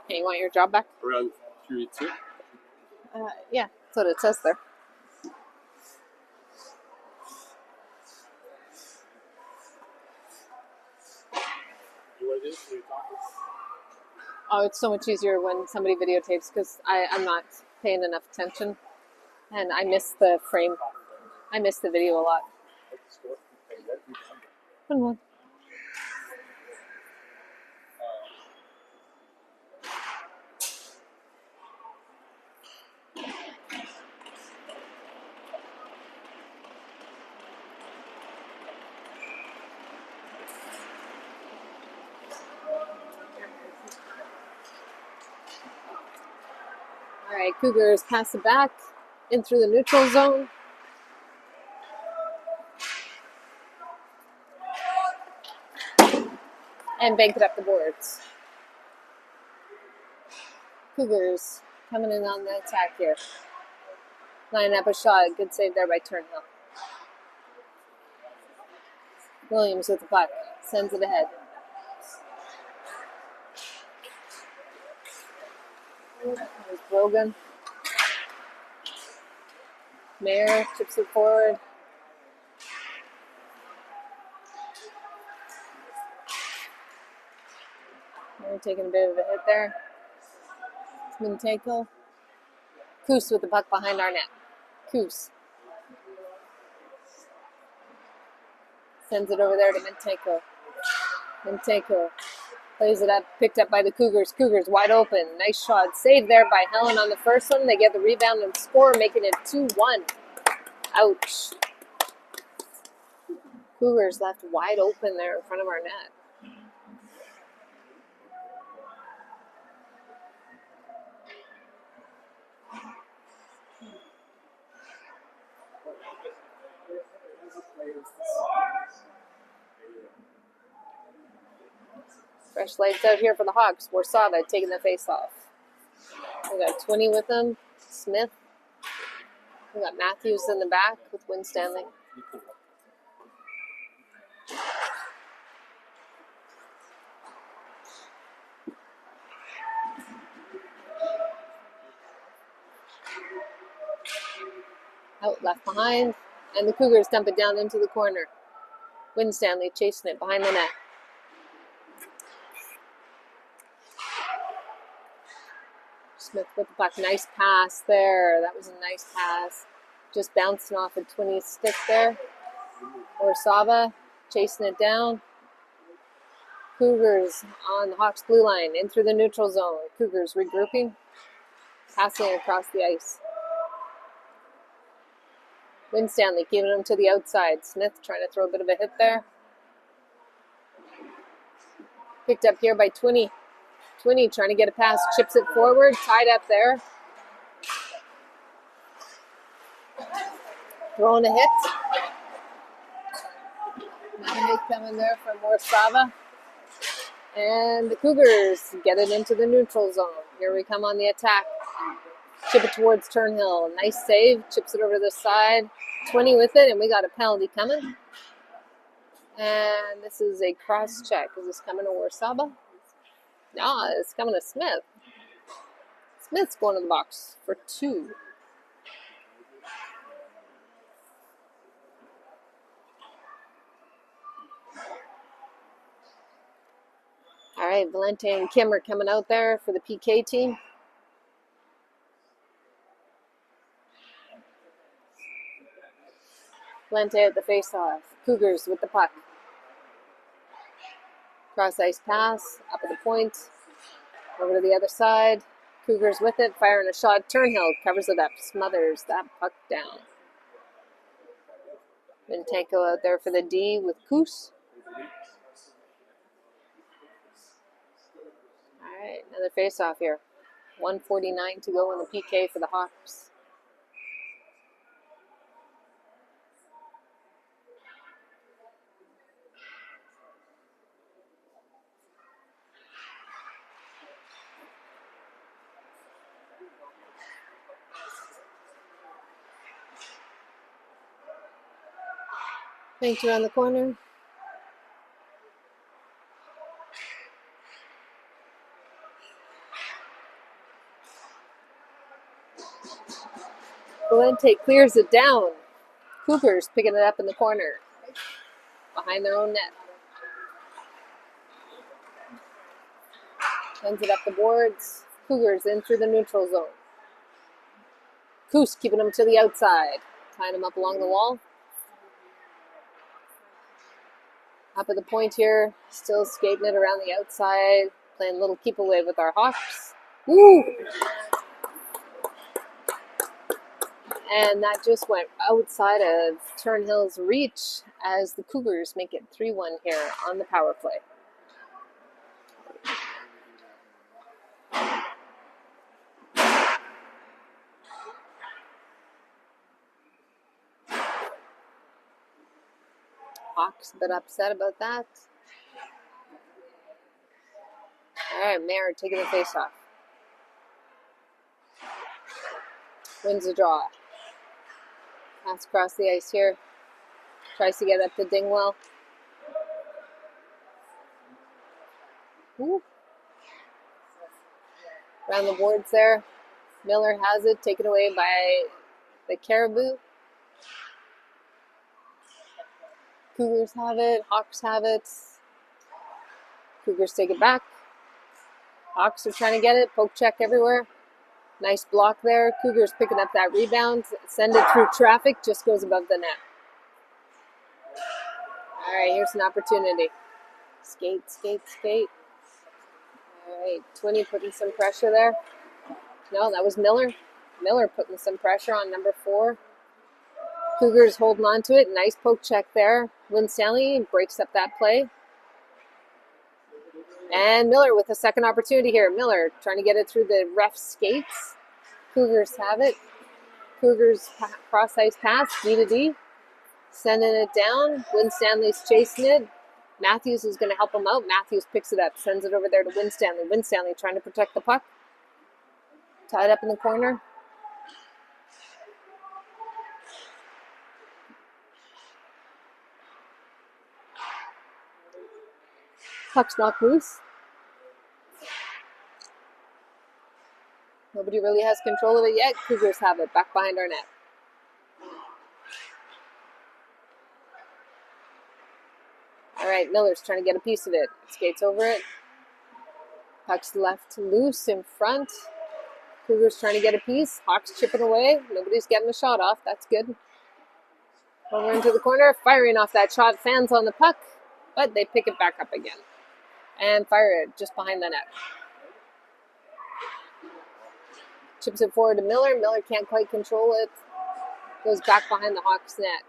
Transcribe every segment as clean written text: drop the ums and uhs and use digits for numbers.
Hey, you want your job back? Around 3-2. Yeah, that's what it says there. You want to do this? Are you talking? Oh, it's so much easier when somebody videotapes because I'm not paying enough attention, and I miss the frame. I miss the video a lot. One more. All right, Cougars pass it back in through the neutral zone. And bank it up the boards. Cougars coming in on the attack here. Lining up a shot. Good save there by Turnhill. Williams with the puck. Sends it ahead. There's Brogan. Mayer chips it forward. Mayer taking a bit of a hit there. Mintenko. Koos with the puck behind our net. Koos. Sends it over there to Mintenko. Mintenko plays it up, picked up by the Cougars. Cougars wide open. Nice shot. Saved there by Helen on the first one. They get the rebound and score, making it 2-1. Ouch. Cougars left wide open there in front of our net. Fresh lights out here for the Hawks. Warszawa taking the face off. We got 20 with them. Smith. We got Matthews in the back with Winstanley. Out left behind. And the Cougars dump it down into the corner. Winstanley chasing it behind the net. Smith with the puck. Nice pass there. That was a nice pass. Just bouncing off of 20's stick there. Warszawa chasing it down. Cougars on the Hawks blue line. In through the neutral zone. Cougars regrouping. Passing across the ice. Winstanley giving them to the outside. Smith trying to throw a bit of a hit there. Picked up here by 20. 20 trying to get a pass. Chips it forward. Tied up there. Throwing a hit. Another hit coming there from Warszawa. And the Cougars get it into the neutral zone. Here we come on the attack. Chip it towards Turnhill. Nice save. Chips it over to the side. 20 with it, and we got a penalty coming. And this is a cross check. Is this coming to Warszawa? No, it's coming to Smith. Smith's going to the box for 2. All right, Valente and Kim are coming out there for the PK team. Valente at the face-off. Cougars with the puck. Cross-ice pass, up at the point. Over to the other side. Cougars with it, firing a shot. Turnhill covers it up, smothers that puck down. Mintenko out there for the D with Koos. All right, another face-off here. 1:49 to go in the PK for the Hawks. Thanks around the corner. Valente clears it down. Cougars picking it up in the corner behind their own net. Sends it up the boards. Cougars in through the neutral zone. Coos keeping them to the outside. Tying them up along the wall. Up at the point here. Still skating it around the outside. Playing a little keep away with our Hawks. Woo! And that just went outside of Turnhill's reach as the Cougars make it 3-1 here on the power play. Hawks a bit upset about that. All right, Mayer taking the face off. Wins the draw. Pass across the ice here. Tries to get up to Dingwell. Ooh. Around the boards there. Miller has it, taken away by the Cariboo. Cougars have it, Hawks have it. Cougars take it back. Hawks are trying to get it, poke check everywhere. Nice block there. Cougars picking up that rebound. Send it through traffic, just goes above the net. All right, here's an opportunity. Skate, skate, skate. All right, Twinney putting some pressure there. No, that was Miller. Miller putting some pressure on number 4. Cougars holding on to it. Nice poke check there. Winstanley breaks up that play. And Miller with a second opportunity here. Miller trying to get it through the ref skates. Cougars have it. Cougars cross ice pass, D to D. Sending it down. Winstanley's chasing it. Matthews is going to help him out. Matthews picks it up, sends it over there to Winstanley. Winstanley trying to protect the puck. Tied up in the corner. Puck's knocked loose. Nobody really has control of it yet. Cougars have it back behind our net. All right, Miller's trying to get a piece of it. Skates over it. Puck's left loose in front. Cougars trying to get a piece. Hawks chipping away. Nobody's getting a shot off. That's good. Over into the corner. Firing off that shot. Fans on the puck. But they pick it back up again. And fire it just behind the net. Chips it forward to Miller. Miller can't quite control it. Goes back behind the Hawks net.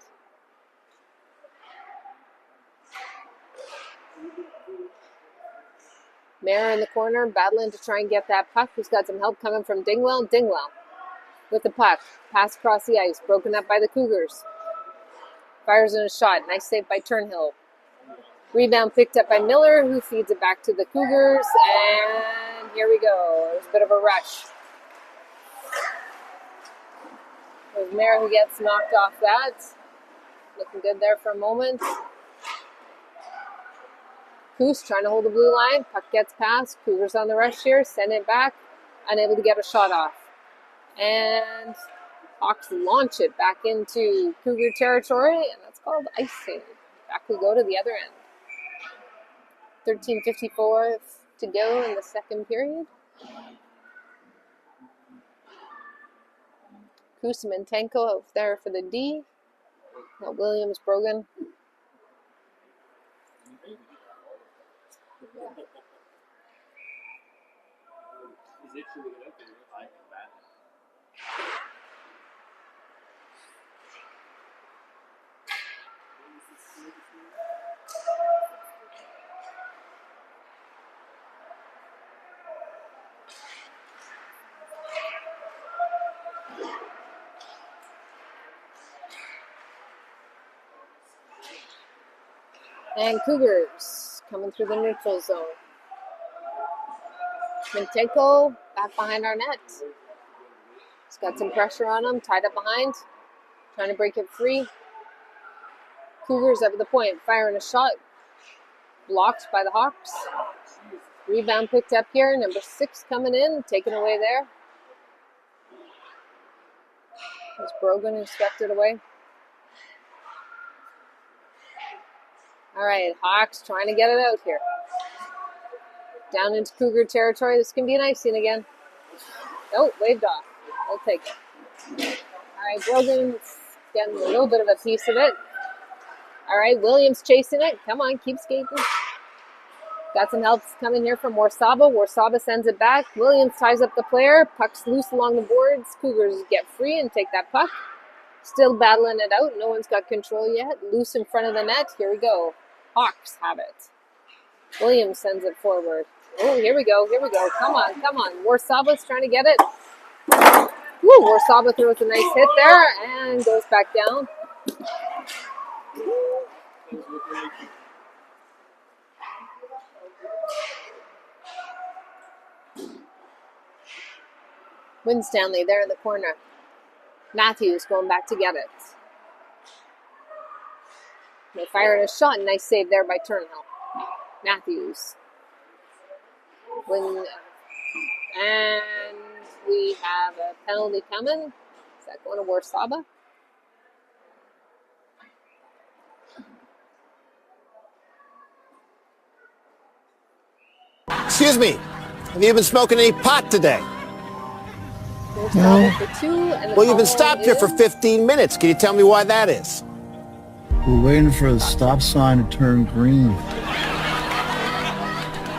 Mayer in the corner, battling to try and get that puck. He's got some help coming from Dingwell. Dingwell with the puck. Pass across the ice. Broken up by the Cougars. Fires in a shot. Nice save by Turnhill. Rebound picked up by Miller, who feeds it back to the Cougars. And here we go. There's a bit of a rush. There's Mayer who gets knocked off that. Looking good there for a moment. Coos trying to hold the blue line. Puck gets past. Cougars on the rush here. Send it back. Unable to get a shot off. And Hawks launch it back into Cougar territory. And that's called icing. Back we go to the other end. 13:54 to go in the second period. Kusimentenko out there for the D. Williams Brogan. And Cougars coming through the neutral zone. Mintenko back behind our net. He's got some pressure on him, tied up behind. Trying to break it free. Cougars up at the point, firing a shot. Blocked by the Hawks. Rebound picked up here. Number 6 coming in, taken away there. There's Brogan who swept it away. All right, Hawks trying to get it out here. Down into Cougar territory. This can be an icing again. Oh, waved off. I'll take it. All right, Brogan's getting a little bit of a piece of it. All right, Williams chasing it. Come on, keep skating. Got some help coming here from Warsaba. Warsaba sends it back. Williams ties up the player. Puck's loose along the boards. Cougars get free and take that puck. Still battling it out. No one's got control yet. Loose in front of the net. Here we go. Hawks have it. Williams sends it forward. Oh, here we go. Here we go. Come on, come on. Warsaba's trying to get it. Woo, Warsaba throws a nice hit there and goes back down. Winstanley there in the corner. Matthews going back to get it. They fired a shot. Nice save there by Turnhill. Matthews. And we have a penalty coming. Is that going to Warsaba? Excuse me, have you been smoking any pot today? No. For 2, and Well, you've been stopped here for 15 minutes. Can you tell me why that is? We're waiting for the stop sign to turn green.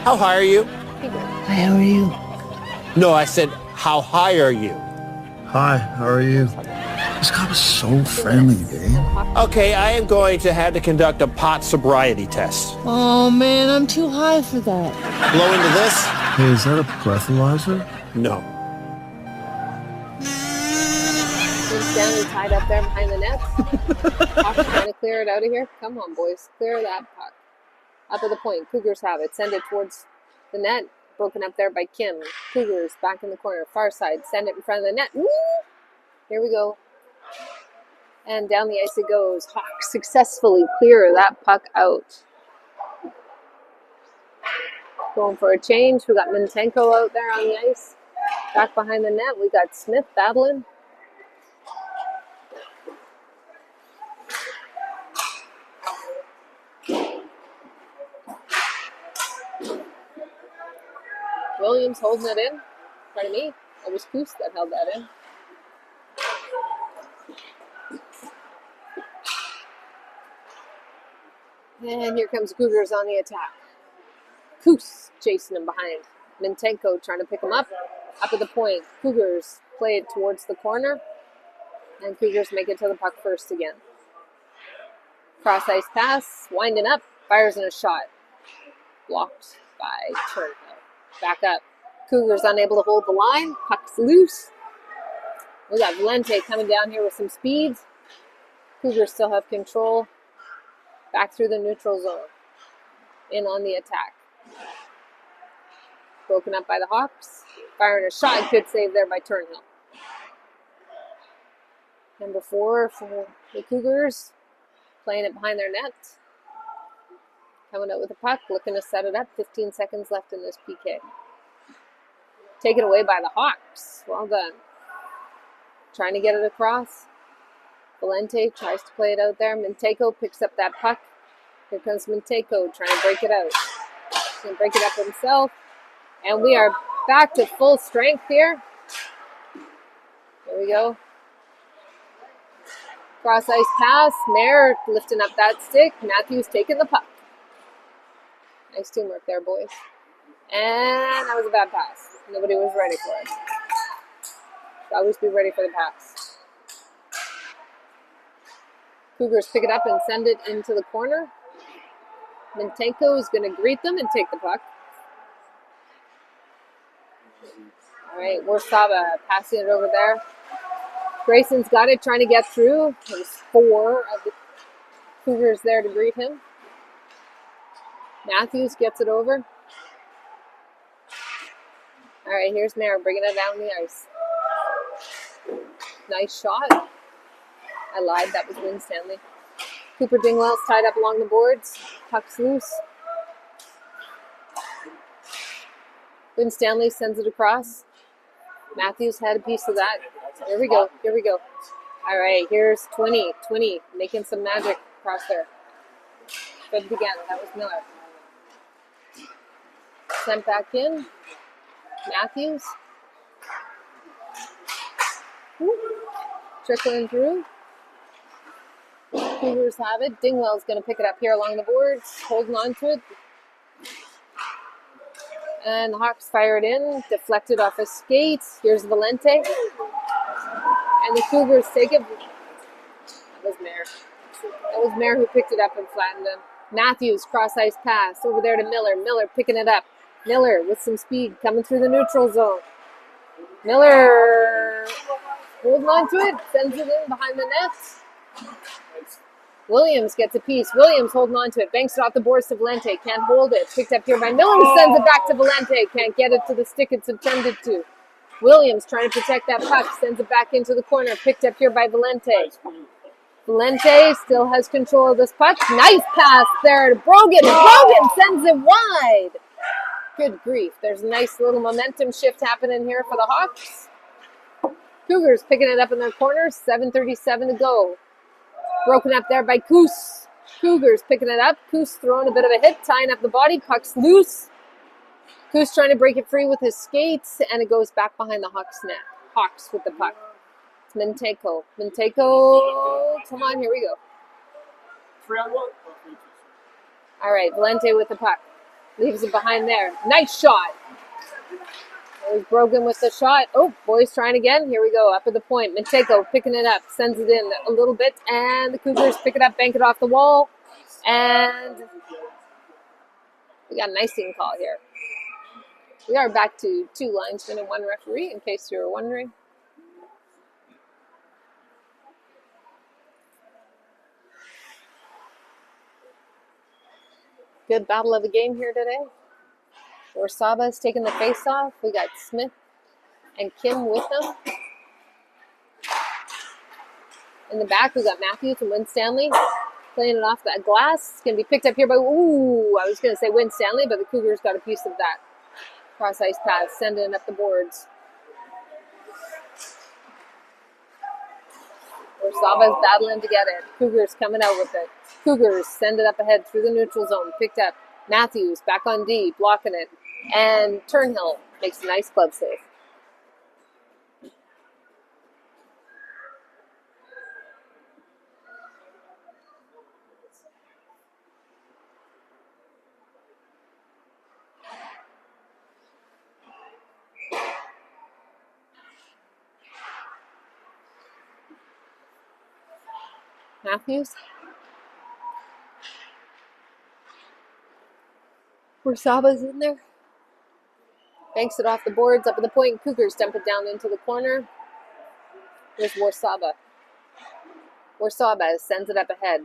How high are you? Hi, how are you? No, I said, how high are you? Hi, how are you? This cop is so friendly, Dave. Okay, I am going to have to conduct a pot sobriety test. Oh man, I'm too high for that. Blow into this? Hey, is that a breathalyzer? No. Stanley tied up there behind the net. Hawks trying to clear it out of here. Come on, boys. Clear that puck. Up at the point. Cougars have it. Send it towards the net. Broken up there by Kim. Cougars back in the corner. Far side. Send it in front of the net. Woo! Here we go. And down the ice it goes. Hawks successfully clear that puck out. Going for a change. We got Mintenko out there on the ice. Back behind the net. We got Smith battling. Williams holding it in. Pardon me. It was Coos that held that in. And here comes Cougars on the attack. Coos chasing him behind. Mintenko trying to pick him up. Up at the point. Cougars play it towards the corner. And Cougars make it to the puck first again. Cross ice pass. Winding up. Fires in a shot. Blocked by Turnhill. Back up. Cougars unable to hold the line. Puck's loose. We got Valente coming down here with some speed. Cougars still have control. Back through the neutral zone. In on the attack. Broken up by the Hawks. Firing a shot. Good save there by Turnhill. Number 4 for the Cougars. Playing it behind their net. Coming out with the puck. Looking to set it up. 15 seconds left in this PK. Taken away by the Hawks. Well done. Trying to get it across. Valente tries to play it out there. Mintenko picks up that puck. Here comes Mintenko trying to break it out. He's going to break it up himself. And we are back to full strength here. There we go. Cross ice pass. Mayer lifting up that stick. Matthews taking the puck. Nice teamwork there, boys. And that was a bad pass. Nobody was ready for it. So always be ready for the pass. Cougars pick it up and send it into the corner. Mintenko is going to greet them and take the puck. All right, Warsaba passing it over there. Grayson's got it, trying to get through. There's 4 of the Cougars there to greet him. Matthews gets it over. All right, here's Mayer bringing it down the ice. Nice shot. I lied, that was Winstanley. Cooper Dingwell's tied up along the boards. Puck's loose. Winstanley sends it across. Matthews had a piece of that. Here we go, here we go. All right, here's 20. 20 making some magic across there. Good again. That was Miller. Sent back in. Matthews. Trickling through. Cougars have it. Dingwell's going to pick it up here along the boards, holding on to it. And the Hawks fire it in, deflected off his skate. Here's Valente. And the Cougars take it. That was Mayer. That was Mayer who picked it up and flattened him. Matthews, cross-ice pass over there to Miller. Miller picking it up. Miller with some speed coming through the neutral zone. Miller holding on to it, sends it in behind the net. Williams gets a piece. Williams holding on to it, banks it off the boards to Valente. Can't hold it. Picked up here by Miller, sends it back to Valente. Can't get it to the stick it's intended to. Williams trying to protect that puck, sends it back into the corner. Picked up here by Valente. Valente still has control of this puck. Nice pass there to Brogan. Brogan sends it wide. Good grief. There's a nice little momentum shift happening here for the Hawks. Cougars picking it up in their corner. 7:37 to go. Broken up there by Koos. Cougars picking it up. Koos throwing a bit of a hit, tying up the body. Puck's loose. Koos trying to break it free with his skates, and it goes back behind the Hawks net. Hawks with the puck. It's Minteko. Minteko. Come on, here we go. 3-on-1. All right, Valente with the puck. Leaves it behind there. Nice shot. It was Brogan with the shot. Oh, boys trying again. Here we go. Up at the point. Minteko picking it up. Sends it in a little bit. And the Cougars pick it up, bank it off the wall. And we got an icing call here. We are back to 2 linesmen and 1 referee, in case you were wondering. Good battle of the game here today. Orsaba is taking the face off. We got Smith and Kim with them. In the back, we got Matthews and Win Stanley playing it off that glass. It's going to be picked up here by, I was going to say Win Stanley, but the Cougars got a piece of that. Cross-ice pass, sending it up the boards. Orsaba is battling to get it. Cougars coming out with it. Cougars send it up ahead through the neutral zone. Picked up. Matthews back on D, blocking it. And Turnhill makes a nice glove save. Matthews. Orsaba's in there. Banks it off the boards, up at the point. Cougars dump it down into the corner. There's Warsaba. Warsaba sends it up ahead.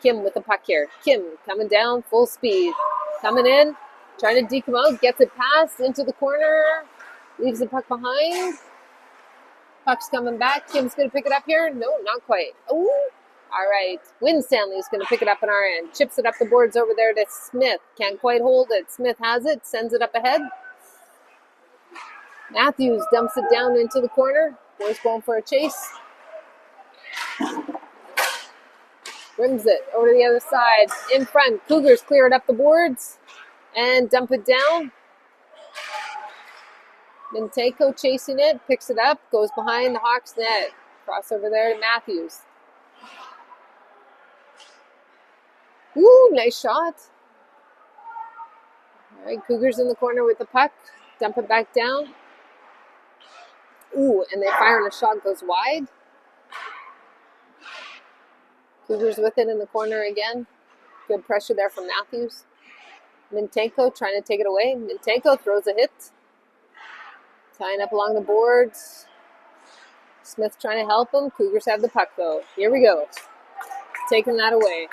Kim with the puck here. Kim coming down, full speed. Coming in, trying to deke him out. Gets it passed into the corner. Leaves the puck behind. Puck's coming back. Kim's going to pick it up here. No, not quite. Ooh. All right. Win Stanley's going to pick it up on our end. Chips it up the boards over there to Smith. Can't quite hold it. Smith has it. Sends it up ahead. Matthews dumps it down into the corner. Boys going for a chase. Rims it over to the other side. In front. Cougars clear it up the boards and dump it down. Minteko chasing it. Picks it up. Goes behind the Hawks net. Cross over there to Matthews. Ooh, nice shot. All right, Cougars in the corner with the puck. Dump it back down. Ooh, and they fire and a shot goes wide. Cougars with it in the corner again. Good pressure there from Matthews. Mintenko trying to take it away. Mintenko throws a hit. Tying up along the boards. Smith trying to help him. Cougars have the puck though. Here we go. Taking that away.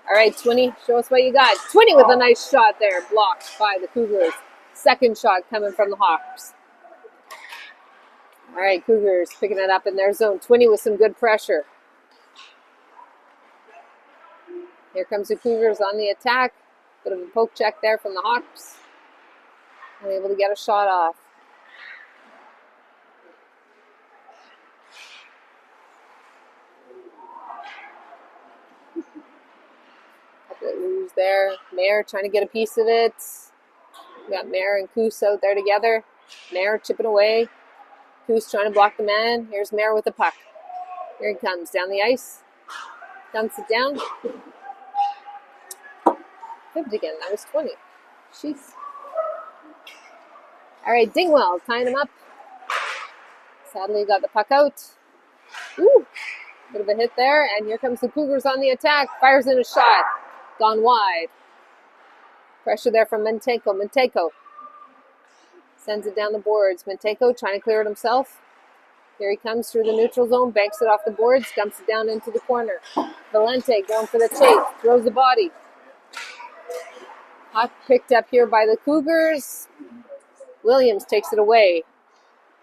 All right, 20, show us what you got. 20 with a nice shot there, blocked by the Cougars. Second shot coming from the Hawks. All right, Cougars picking it up in their zone. 20 with some good pressure. Here comes the Cougars on the attack. Bit of a poke check there from the Hawks. Unable to get a shot off. Who's there? Mare trying to get a piece of it. We got Mare and Coos out there together. Mare chipping away. Coos trying to block the man. Here's Mare with the puck. Here he comes down the ice. Dumps it down. Flipped again. That was 20. Jeez. All right, Dingwell tying him up. Sadly got the puck out. Ooh, bit of a hit there. And here comes the Cougars on the attack. Fires in a shot. Gone wide. Pressure there from Mentenko. Mentenko sends it down the boards. Mentenko trying to clear it himself. Here he comes through the neutral zone, banks it off the boards, dumps it down into the corner. Valente going for the chase, throws the body. Puck picked up here by the Cougars. Williams takes it away.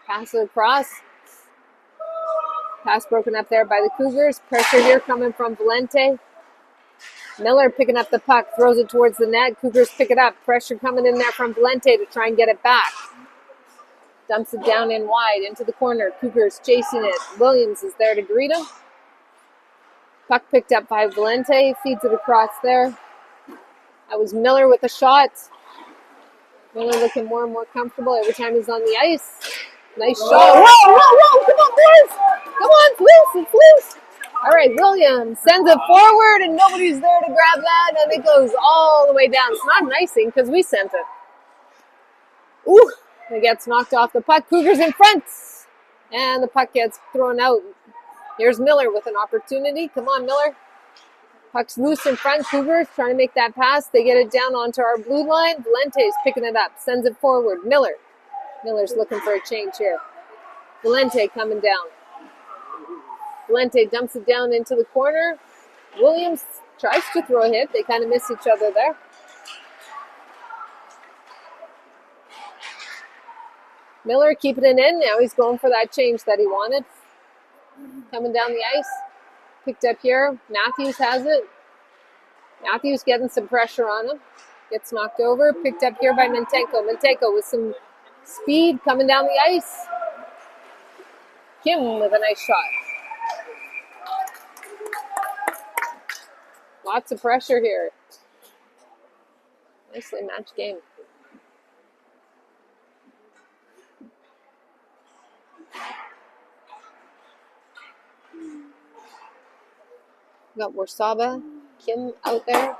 Pass it across. Pass broken up there by the Cougars. Pressure here coming from Valente. Miller picking up the puck, throws it towards the net. Cougars pick it up. Pressure coming in there from Valente to try and get it back. Dumps it down in wide into the corner. Cougars chasing it. Williams is there to greet him. Puck picked up by Valente. Feeds it across there. That was Miller with a shot. Miller looking more and more comfortable every time he's on the ice. Nice shot. Whoa, whoa, whoa. Come on, boys. Come on, it's loose. It's loose. All right, Williams sends it forward, and nobody's there to grab that, and it goes all the way down. It's not an icing because we sent it. Ooh. It gets knocked off the puck. Cougars in front. And the puck gets thrown out. Here's Miller with an opportunity. Come on, Miller. Puck's loose in front. Cougars trying to make that pass. They get it down onto our blue line. Valente's picking it up. Sends it forward. Miller's looking for a change here. Valente coming down. Valente dumps it down into the corner. Williams tries to throw a hit. They kind of miss each other there. Miller keeping it in. Now he's going for that change that he wanted. Coming down the ice. Picked up here. Matthews has it. Matthews getting some pressure on him. Gets knocked over. Picked up here by Mentenko. Mentenko with some speed coming down the ice. Kim with a nice shot. Lots of pressure here. Nicely matched game. We got Warsaba, Kim out there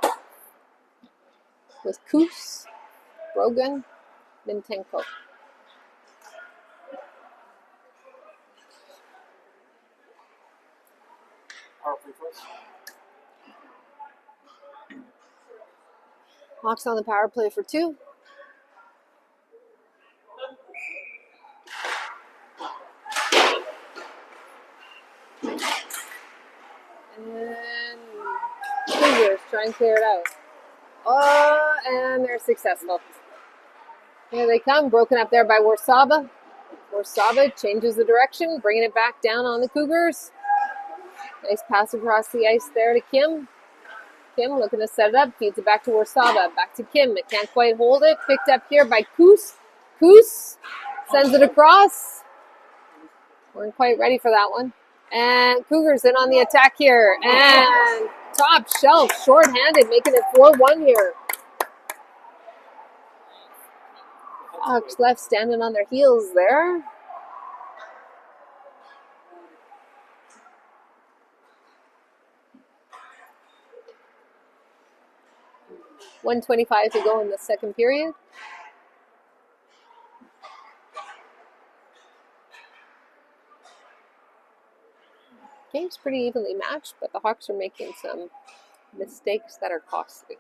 with Koos, Brogan, Mentenko. Hawks on the power play for 2. And Cougars try and clear it out. Oh, and they're successful. Here they come, broken up there by Warsaba. Warsaba changes the direction, bringing it back down on the Cougars. Nice pass across the ice there to Kim. Kim looking to set it up, feeds it back to Warsaba. Back to Kim, it can't quite hold it. Picked up here by Koos. Koos sends it across. Weren't quite ready for that one. And Cougars in on the attack here. And top shelf, shorthanded, making it 4-1 here. Hawks left standing on their heels there. .125 to go in the second period. Game's pretty evenly matched, but the Hawks are making some mistakes that are costly.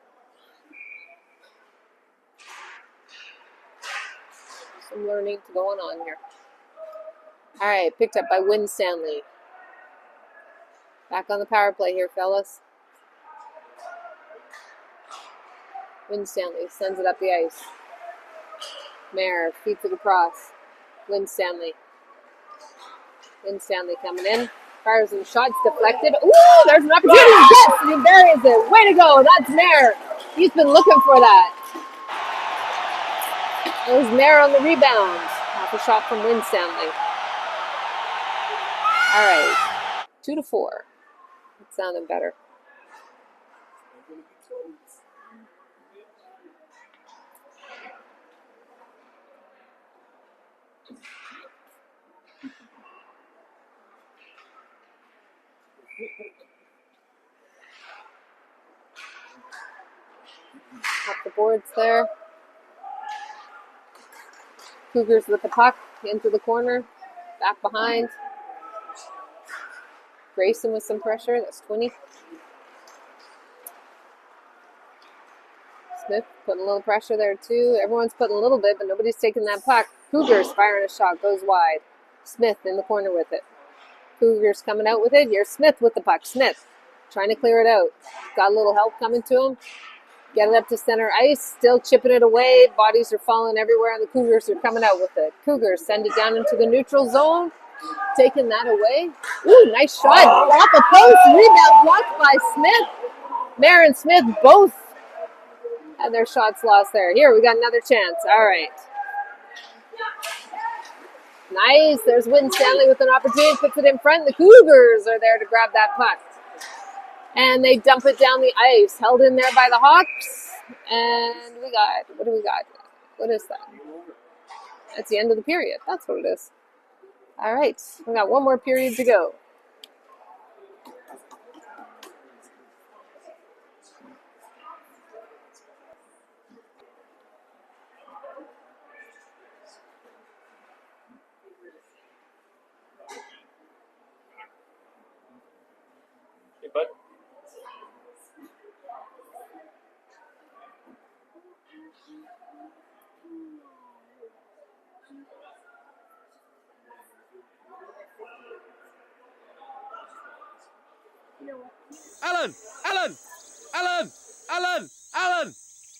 Some learning going on here. All right, picked up by Wynn Stanley. Back on the power play here, fellas. Wynn Stanley sends it up the ice. Mare feeds it across. Wynn Stanley. Wynn Stanley coming in. Fires and shots deflected. Ooh, there's an opportunity. Yes, and he buries it. Way to go. That's Mare. He's been looking for that. It was Mare on the rebound. Off a shot from Wynn Stanley. All right. 2-4. It sounded better. Up the boards there. Cougars with the puck into the corner. Back behind. Grayson with some pressure. That's 20. Smith putting a little pressure there too. Everyone's putting a little bit, but nobody's taking that puck. Cougars firing a shot. Goes wide. Smith in the corner with it. Cougars coming out with it. Here's Smith with the puck. Smith trying to clear it out. Got a little help coming to him. Get it up to center ice. Still chipping it away. Bodies are falling everywhere, and the Cougars are coming out with it. Cougars send it down into the neutral zone. Taking that away. Ooh, nice shot. Off the post. Rebound blocked by Smith. Mayer and Smith both had their shots lost there. Here, we got another chance. All right. Nice. There's Wynn Stanley with an opportunity. Puts it in front. The Cougars are there to grab that puck. And they dump it down the ice. Held in there by the Hawks. And we got, what do we got? What is that? That's the end of the period. That's what it is. All right. We got one more period to go. Hey, bud. Alan! Alan! Alan! Alan! Alan!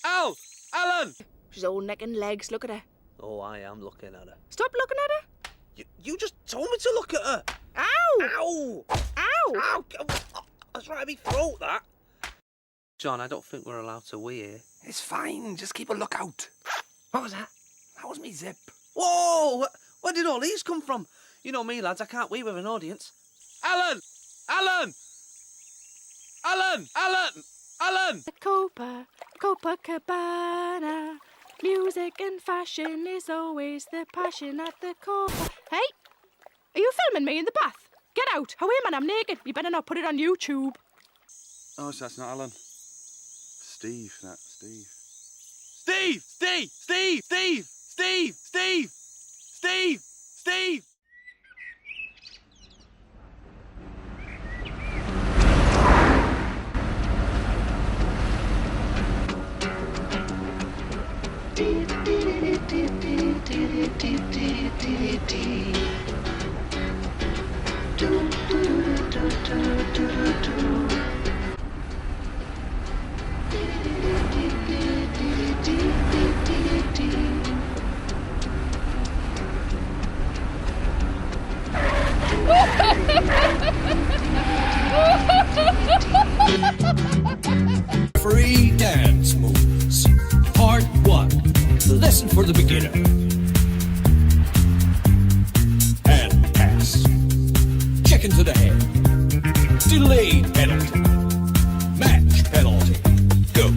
Al! Alan! She's all neck and legs. Look at her. Oh, I am looking at her. Stop looking at her. You just told me to look at her. Ow! Ow! Ow! Ow! That's right at me throat, that. John, I don't think we're allowed to wee here. It's fine. Just keep a lookout. What was that? That was me zip. Whoa! Where did all these come from? You know me, lads. I can't wee with an audience. Alan! Alan! Alan! Alan! Alan! The Copacabana. Music and fashion is always the passion at the Copa. Hey! Are you filming me in the bath? Get out! How am I? I'm naked. You better not put it on YouTube. Oh, so that's not Alan. Steve, Steve. Steve! Steve! Steve! Steve! Steve! Steve! Steve! Steve! Free dance moves. Part 1. Lesson for the beginner. Hand pass. Check into the head. Delayed penalty. Match penalty. Go.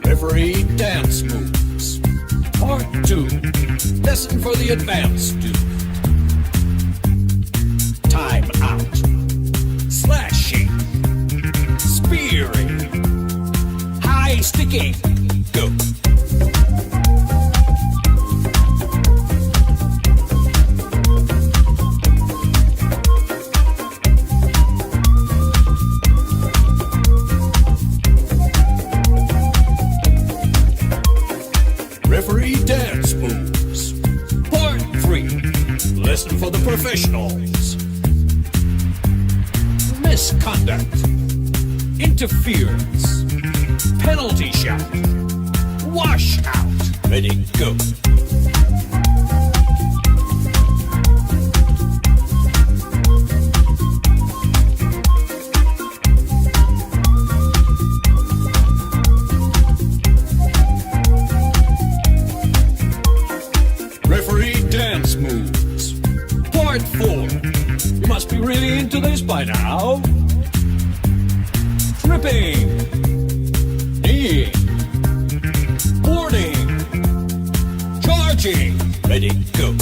Referee dance moves. Part 2. Lesson for the advanced dude. Time out. Slashing. Spearing. High sticking. Go. Referee dance moves. Part 3. Lesson for the professionals. Misconduct. Interference. Penalty shot. Wash out. Ready, go. Referee dance. by now. Tripping. Kneeing. Boarding. Charging. Ready, go.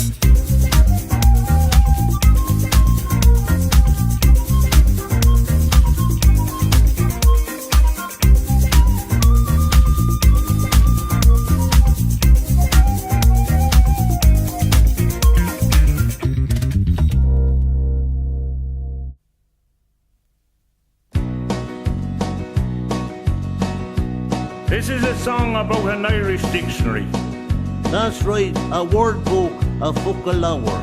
This is a song about an Irish dictionary. That's right, a word book, a fuckle hour.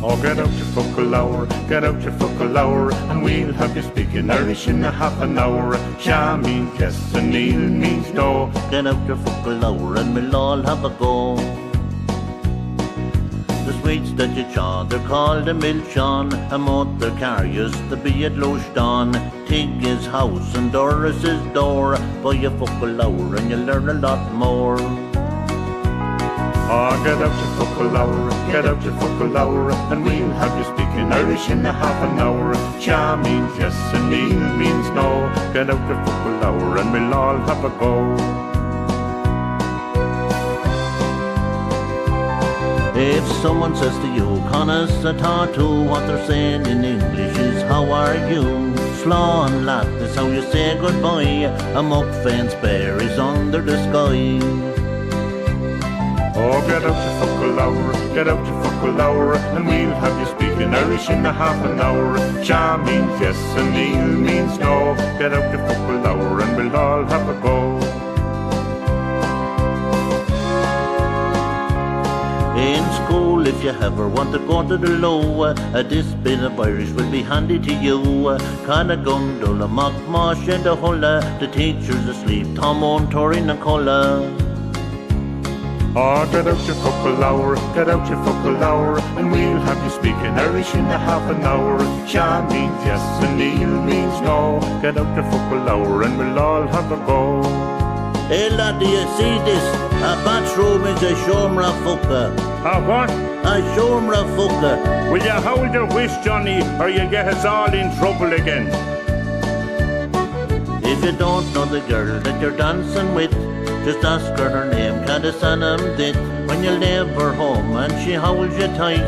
Oh, get out your fuckle hour, get out your fuckle hour, and we'll have you speaking Irish in a half an hour. Sha means yes and Neil means no. Get out your fuckle hour and we'll all have a go. The sweets that you chaw, they're called a milchon. A motor car used to be at Lushdon. Tig is house and Doris is door. Buy a fuckle hour and you'll learn a lot more. Oh, get out your fuckle hour, get out your fuckle hour, and we'll have you speaking Irish in a half an hour. Sha means yes and Neil means no. Get out your fuckle hour and we'll all have a go. If someone says to you, Conas a tattoo, what they're saying in English is, how are you? Slaw and lap is how you say goodbye. A muck fence bear is under the sky. Oh, get out your fuckle hour, get out your fuckle hour, and we'll have you speaking Irish in a half an hour. Sha means yes and Neil means no. Get out your fuckle hour and we'll all have a go. In school, if you ever want to go to the low, this bit of Irish will be handy to you. Canna gundle, a mock mosh and a hulla. The teacher's asleep, Tom on Torin and Colla. Oh, get out your fuckle hour, get out your fuckle hour, and we'll have you speaking Irish in a half an hour. Sha means yes and Neil means no. Get out your fuckle hour and we'll all have a go. Hey lad, do you see this? A bathroom is a shomra fucker. A what? A shomra fucker. Will you hold your wish, Johnny, or you'll get us all in trouble again? If you don't know the girl that you're dancing with, just ask her her name, Cadasanam dit. When you leave her home and she holds you tight,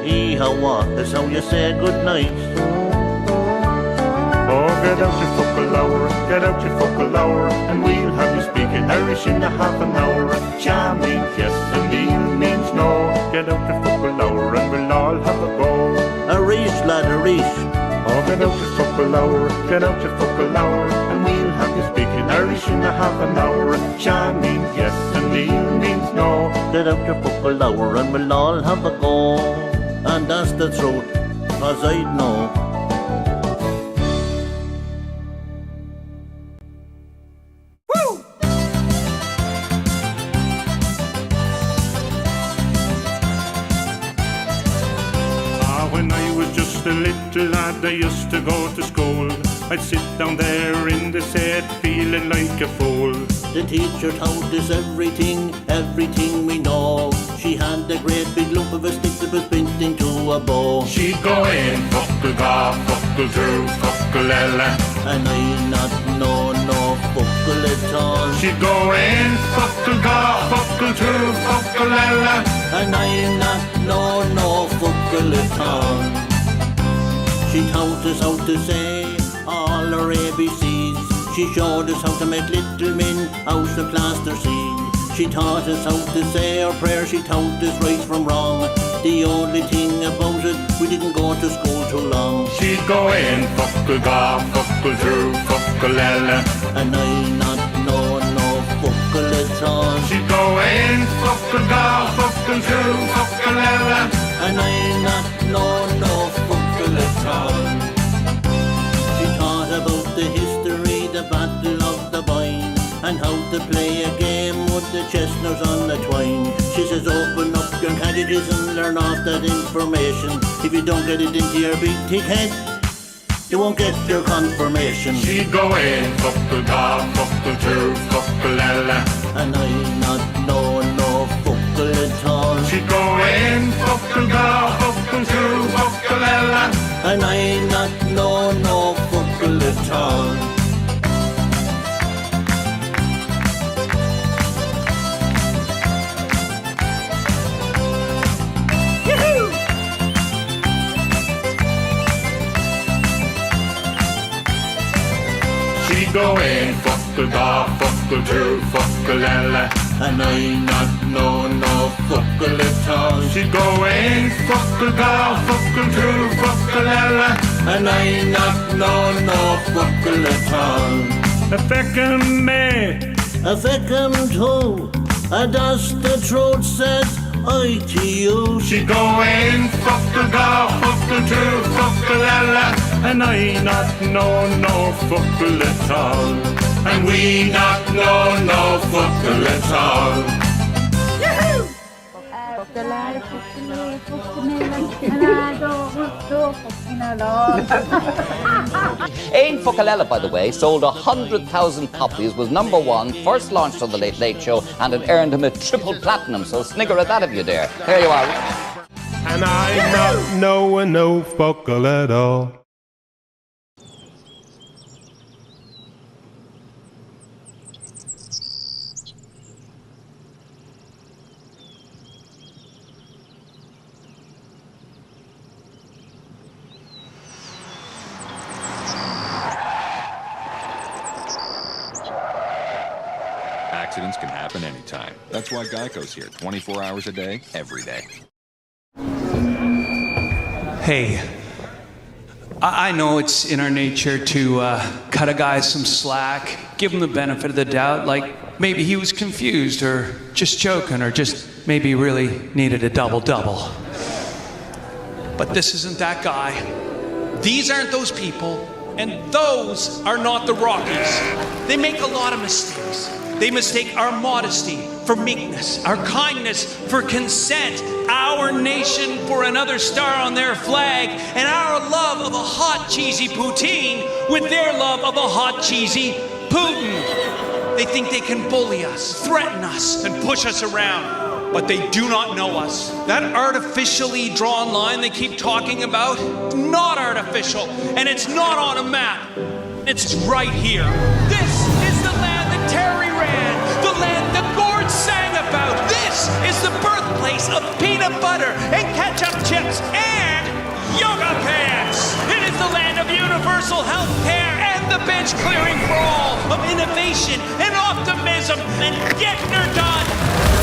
Ihawa is how you say goodnight. Oh, get out your fuckle hour, get out your fuckle hour, and we'll have you speaking Irish in a half an hour. Sha means yes and Neil means no. Get out your fuckle hour and we'll all have a go. A reach, lad, a reach. Oh, get out your fuckle hour, get out your fuckle hour, and we'll have you speaking Irish in a half an hour. Sha means yes and Neil means no. Get out your fuckle hour and we'll all have a go. And that's the truth, 'cause I know. A little lad, I used to go to school. I'd sit down there in the set feeling like a fool. The teacher taught us everything, everything we know. She had a great big lump of a stick that was bent into a bow. She'd go in, fuckle ga, fuckle through, fuckle ella. And I not know no fuckle at all. She'd go in, fuckle ga, fuckle through, fuckle ella. And I not know no fuckle at all. She taught us how to say all our ABCs. She showed us how to make little men out of plaster seed. She taught us how to say our prayer. She taught us right from wrong. The only thing about it, we didn't go to school too long. She'd go in, fuckle ga, fuckle through, fuckle ella. And I not know no fuckle at all. She'd go in, fuckle ga, fuckle through, fuckle ella. And I not know no fuckle at all. She taught about the history, the battle of the Boyne, and how to play a game with the chestnuts on the twine. She says open up your cabbages and learn off that information. If you don't get it into your big thick head, you won't get your confirmation. She'd go in, fuckle ga, fuckle through, fuckle ella. And I not know no fuckle at all. She'd go in, fuckle ga, fuckle through, fuckle ella. And I not fuckle ga, fuckle two, fuckle ella. And I not know no fuckle at all. She'd go in, fuckle ga, fuckle two, fuckle ella. And I not know no fuckle at all. A feckum me, a feckum too. A dust the throat said I to you. She'd go in, fuckle ga, fuckle two, fuckle ella. And I not know no fuckle at all. And we not know no fuckle at all. Yahoo! Ain Fuckalella, by the way, sold 100,000 copies, was #1, first launched on The Late Late Show, and it earned him a triple platinum, so snigger at that if you dare. Here you are. And I not know no fuckle at all. Accidents can happen anytime. That's why Geico's here 24 hours a day, every day. Hey, I know it's in our nature to cut a guy some slack, give him the benefit of the doubt, like maybe he was confused or just joking or just maybe really needed a double-double. But this isn't that guy. These aren't those people, and those are not the Rockies. They make a lot of mistakes. They mistake our modesty for meekness, our kindness for consent, our nation for another star on their flag, and our love of a hot, cheesy poutine with their love of a hot, cheesy Putin. They think they can bully us, threaten us, and push us around, but they do not know us. That artificially drawn line they keep talking about, not artificial, and it's not on a map. It's right here. This is the land that Terry ran, the land the Gord sang about. This is the birthplace of peanut butter and ketchup chips and yoga pants. It is the land of universal health care and the bench clearing for all, of innovation and optimism and getting her done.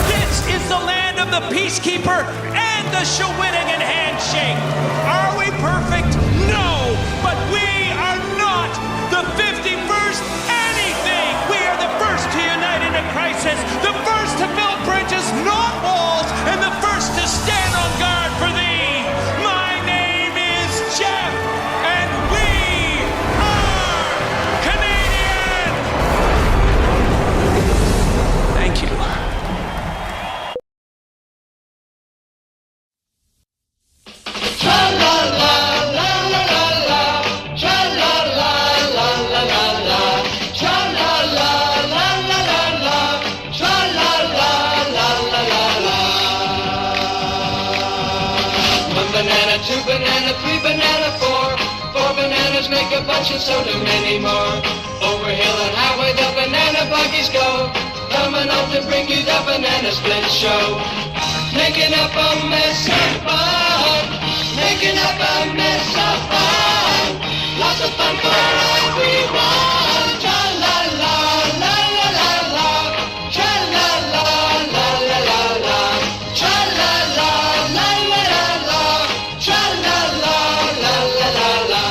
This is the land of the peacekeeper and the Shawinigan handshake. Are we perfect? No, but we are not the 51st anything. We are the first to unite in a crisis, the first to build bridges, not walls, and the first to stand on guard for thee. My name is Jeff, and we are Canadian. Thank you. Two banana, three banana, four bananas make a bunch and so do many more. Over hill and highway the banana buggies go, coming up to bring you the banana split show. Making up a mess of fun, making up a mess of fun. Lots of fun for everyone. Tra-la-la, la-la-la-la, tra-la-la, la-la-la-la, tra-la-la, la-la-la-la, tra-la-la, la-la-la-la.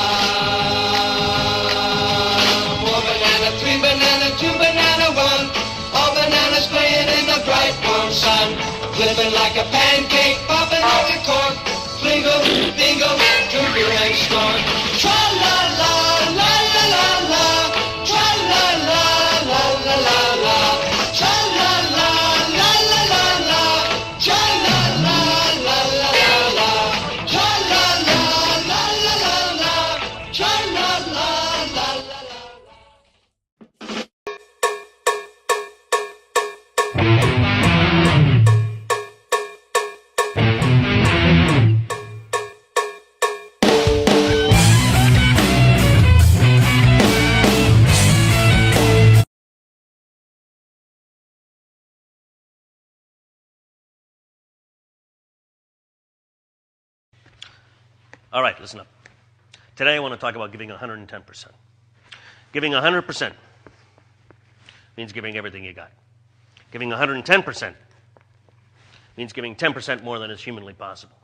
Four banana, three banana, two banana, one. All bananas playing in the bright warm sun. Flipping like a pancake, popping like a cork. Flingo, bingo, cougar and stork. Tra-la-la, la-la-la-la, tra-la-la, la-la-la-la, tra-la-la, la-la-la-la, tra-la-la, la-la-la-la, tra-la-la, la-la-la-la, tra-la-la, la-la-la-la. All right, listen up. Today I want to talk about giving 110%. Giving 100%. means giving everything you got. Giving 110% means giving 10% more than is humanly possible.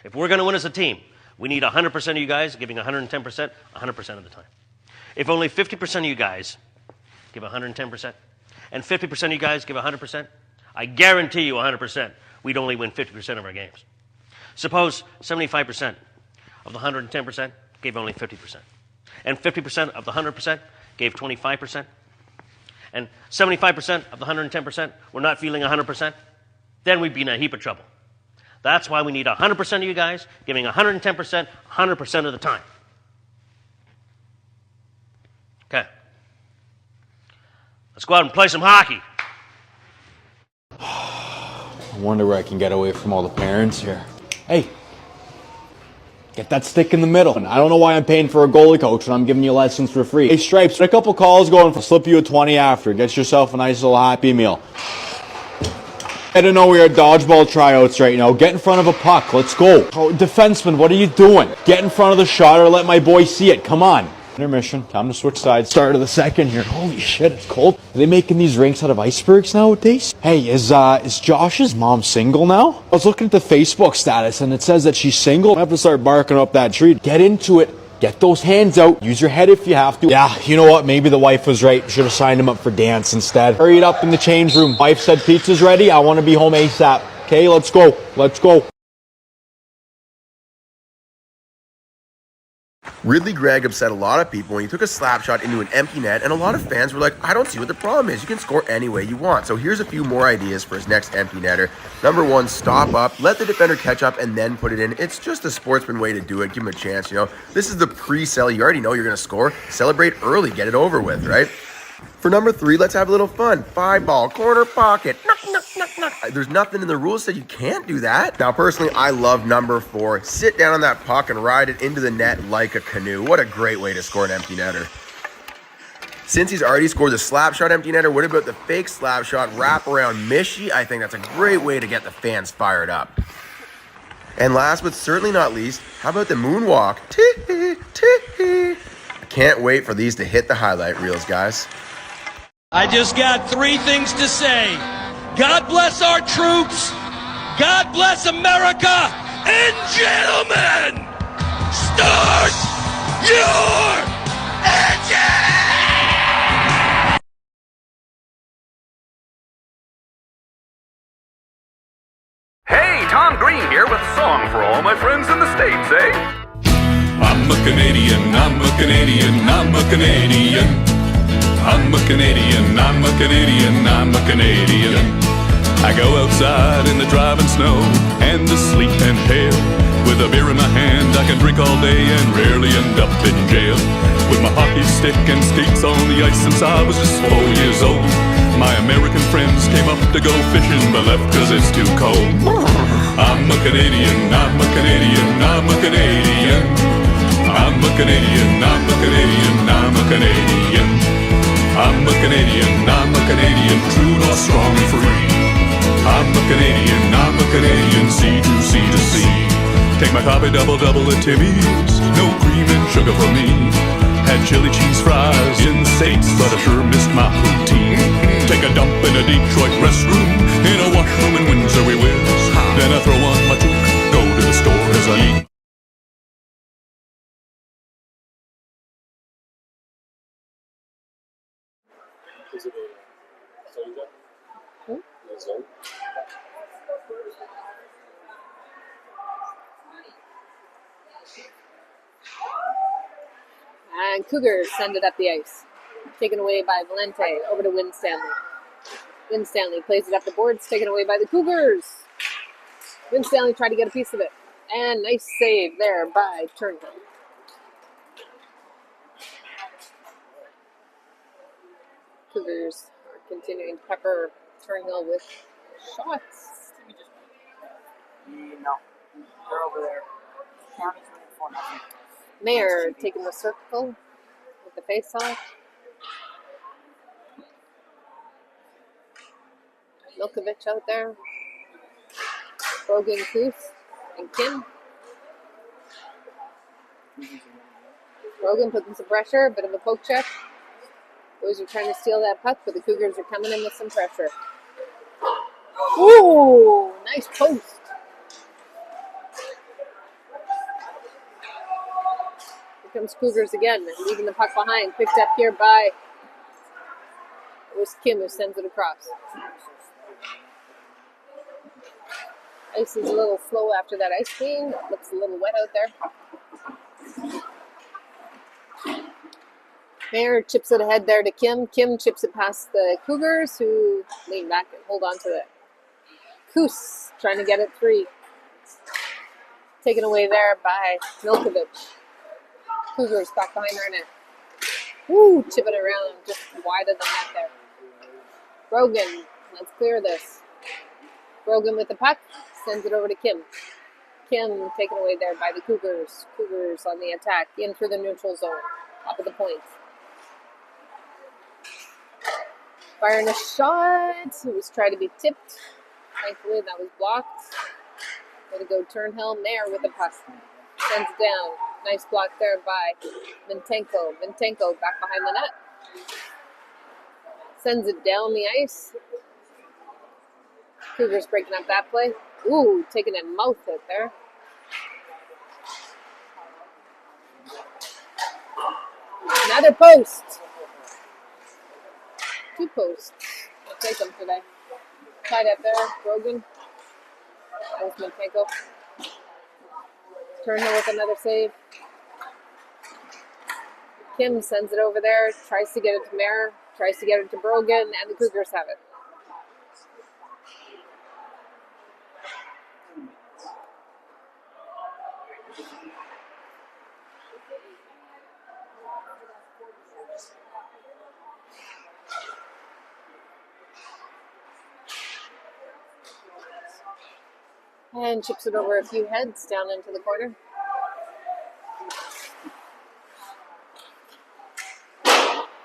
If we're going to win as a team, we need 100% of you guys giving 110% 100% of the time. If only 50% of you guys give 110% and 50% of you guys give 100%, I guarantee you 100%, we'd only win 50% of our games. Suppose 75% of the 110% gave only 50%, and 50% of the 100% gave 25%, and 75% of the 110% were not feeling 100%, then we'd be in a heap of trouble. That's why we need 100% of you guys giving 110% 100% of the time. Okay. Let's go out and play some hockey. I wonder where I can get away from all the parents here. Hey, get that stick in the middle. I don't know why I'm paying for a goalie coach when I'm giving you lessons for free. Hey, Stripes, get a couple calls going. I'll slip you a 20 after. Get yourself a nice little Happy Meal. I don't know, we're at dodgeball tryouts right now. Get in front of a puck. Let's go. Oh, defenseman, what are you doing? Get in front of the shot or let my boy see it. Come on. Intermission. Time to switch sides. Start of the second here. Holy shit, it's cold. Are they making these rinks out of icebergs nowadays? Hey, is Josh's mom single now? I was looking at the Facebook status and it says that she's single. I have to start barking up that tree. Get into it. Get those hands out. Use your head if you have to. Yeah, you know what? Maybe the wife was right. Should have signed him up for dance instead. Hurry it up in the change room. Wife said pizza's ready. I want to be home ASAP. Okay, let's go. Let's go. Ridley Gregg upset a lot of people when he took a slap shot into an empty net, and a lot of fans were like, I don't see what the problem is. You can score any way you want. So here's a few more ideas for his next empty netter. Number one, stop up, let the defender catch up, and then put it in. It's just a sportsman way to do it. Give him a chance, you know. This is the pre-sell. You already know you're going to score. Celebrate early. Get it over with, right? For number three, let's have a little fun. 5-ball, corner pocket. Knock, knock, knock, knock. There's nothing in the rules that you can't do that. Now, personally, I love number 4. Sit down on that puck and ride it into the net like a canoe. What a great way to score an empty netter. Since he's already scored the slap shot empty netter, what about the fake slap shot wrap around Mishy? I think that's a great way to get the fans fired up. And last but certainly not least, how about the moonwalk? Tee-hee, tee-hee. I can't wait for these to hit the highlight reels, guys. I just got 3 things to say. God bless our troops. God bless America. And gentlemen, start your engine! Hey, Tom Green here with a song for all my friends in the States, eh? I'm a Canadian, I'm a Canadian, I'm a Canadian. I'm a Canadian, I'm a Canadian, I'm a Canadian. I go outside in the driving snow and the sleet and hail. With a beer in my hand, I can drink all day and rarely end up in jail. With my hockey stick and skates on the ice since I was just 4 years old. My American friends came up to go fishing but left cause it's too cold. I'm a Canadian, I'm a Canadian, I'm a Canadian. I'm a Canadian, I'm a Canadian, I'm a Canadian. I'm a Canadian, I'm a Canadian, true north, strong and free. I'm a Canadian, sea to sea to sea. Take my coffee double at Timmy's, no cream and sugar for me. Had chili cheese fries in the States, but I sure missed my poutine. Take a dump in a Detroit restroom, in a washroom in Windsor we whiz. Then I throw on my toque, go to the store as I eat. And Cougars send it up the ice. Taken away by Valente. Over to Win Stanley. Win Stanley plays it up the boards. Taken away by the Cougars. Win Stanley tried to get a piece of it. And nice save there by Turnhill. Cougars are continuing to pepper Turnhill with shots. No, they're over there. County's winning 4-0. Mayer taking the circle with the face-off. Milkovich out there. Brogan, Cruz, and Kim. Brogan putting some pressure, a bit of a poke check. Boys are trying to steal that puck, but the Cougars are coming in with some pressure. Ooh, nice post. Here comes Cougars again, leaving the puck behind. Picked up here by, it was Kim who sends it across. Ice is a little slow after that ice cream. It looks a little wet out there. Mayer chips it ahead there to Kim. Kim chips it past the Cougars, who lean back and hold on to it. Koos trying to get it free. Taken away there by Milkovic. Cougars back behind our net. Woo, chip it around just wide of the net there. Brogan, let's clear this. Brogan with the puck, sends it over to Kim. Kim taken away there by the Cougars. Cougars on the attack, in for the neutral zone, up at the point. Firing a shot. It was trying to be tipped. Thankfully, that was blocked. Way to go, Turnhill. Mayer with the puck. Sends it down. Nice block there by Mintenko. Mintenko back behind the net. Sends it down the ice. Cougars breaking up that play. Ooh, taking a mouth hit there. Another post. 2 posts. I'll take them today. Tied up there. Brogan. That was Mintenko. Turnhill with another save. Kim sends it over there. Tries to get it to Mayer. Tries to get it to Brogan. And the Cougars have it. And chips it over a few heads down into the corner.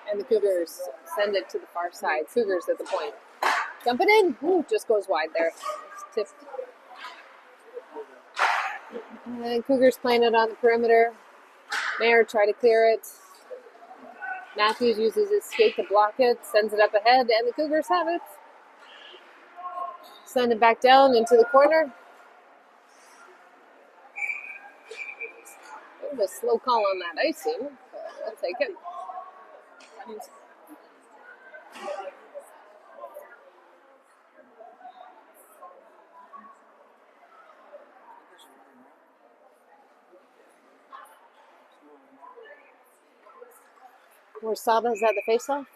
And the Cougars send it to the far side. Cougars at the point. Jumping in. Ooh, just goes wide there. It's tipped. And Cougars playing it on the perimeter. Mayer try to clear it. Matthews uses his skate to block it. Sends it up ahead. And the Cougars have it. Send it back down into the corner. A slow call on that icing, but I'll take it. Morsaba's at the faceoff.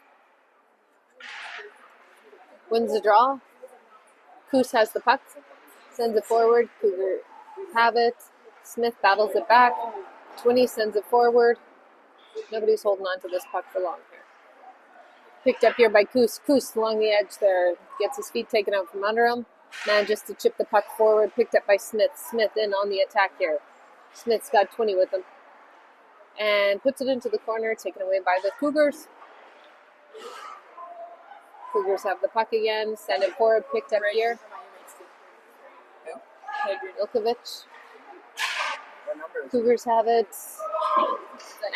Wins the draw. Koos has the puck. Sends it forward. Cougar have it. Smith battles it back. 20 sends it forward. Nobody's holding on to this puck for long here. Picked up here by Koos. Koos along the edge there. Gets his feet taken out from under him. Manages to chip the puck forward. Picked up by Smith. Smith in on the attack here. Smith's got 20 with him. And puts it into the corner. Taken away by the Cougars. Cougars have the puck again. Send it forward. Picked up here. Milkovic. Cougars have it.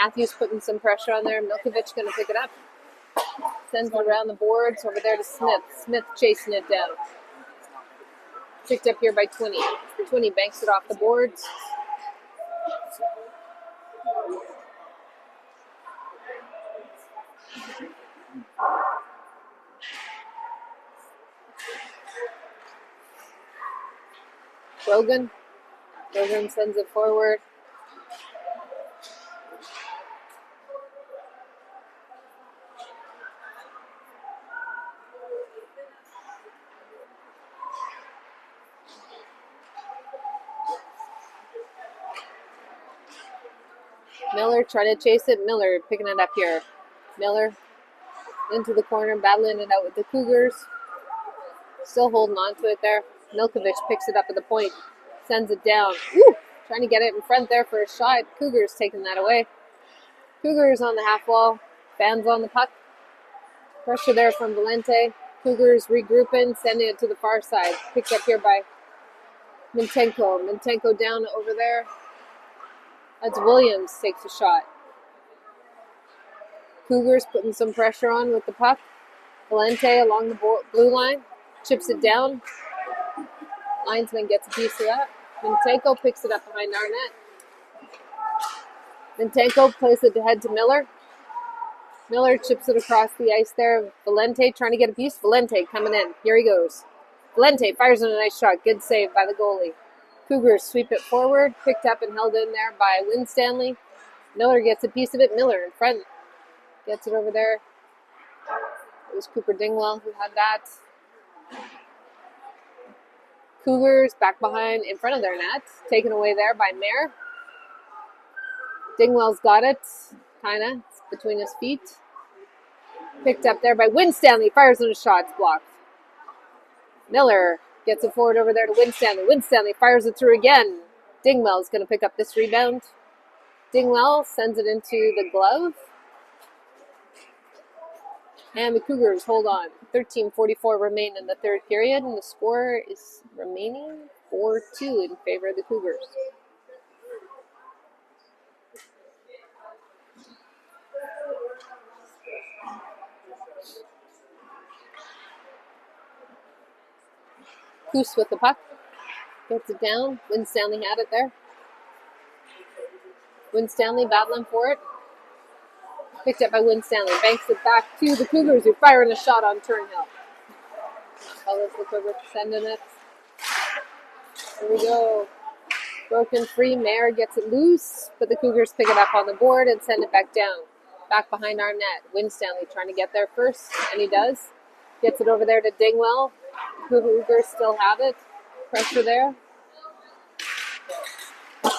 Matthews putting some pressure on there. Milkovic going to pick it up. Sends it around the boards over there to Smith. Smith chasing it down. Picked up here by 20. 20 banks it off the boards. Brogan. Brogan sends it forward. Miller trying to chase it. Miller picking it up here. Miller into the corner, battling it out with the Cougars. Still holding on to it there. Milkovic picks it up at the point. Sends it down. Woo! Trying to get it in front there for a shot. Cougars taking that away. Cougars on the half wall. Fans on the puck. Pressure there from Valente. Cougars regrouping, sending it to the far side. Picked up here by Mintenko. Mintenko down over there. That's Williams takes a shot. Cougars putting some pressure on with the puck. Valente along the blue line, chips it down. Linesman gets a piece of that. Mintenko picks it up behind our net. Mintenko plays it ahead to Miller. Miller chips it across the ice there. Valente trying to get a piece. Valente coming in. Here he goes. Valente fires in a nice shot. Good save by the goalie. Cougars sweep it forward. Picked up and held in there by Winstanley. Miller gets a piece of it. Miller in front. Gets it over there. It was Cooper Dingwell who had that. Cougars back behind in front of their net. Taken away there by Mayer. Dingwell's got it. Kinda. It's between his feet. Picked up there by Winstanley. Fires in a shot. It's blocked. Miller gets it forward over there to Winstanley. Winstanley fires it through again. Dingwell's going to pick up this rebound. Dingwell sends it into the glove. And the Cougars hold on. 13:44 remain in the third period, and the score is remaining 4-2 in favor of the Cougars. Coos with the puck. Gets it down. Winstanley had it there. Winstanley battling for it. Picked up by Winstanley. Banks it back to the Cougars, who fire in a shot on Turnhill. Fellas look over sending it. Here we go. Broken free. Mayer gets it loose, but the Cougars pick it up on the board and send it back down. Back behind our net. Winstanley trying to get there first, and he does. Gets it over there to Dingwell. Cougars still have it. Pressure there.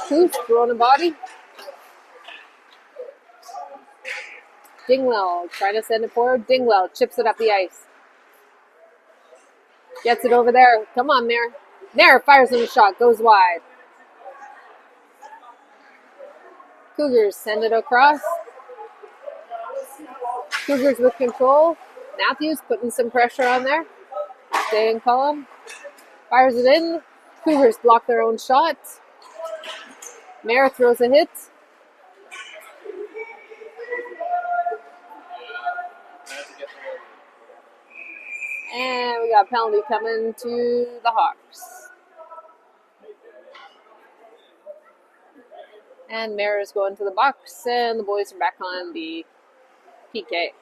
Coos throwing a body. Dingwell trying to send it forward. Dingwell chips it up the ice. Gets it over there. Come on, Mayer. Mayer fires in a shot. Goes wide. Cougars send it across. Cougars with control. Matthews putting some pressure on there. Staying calm. Fires it in. Cougars block their own shot. Mayer throws a hit. And we got a penalty coming to the Hawks. And Mayer is going to the box, and the boys are back on the PK.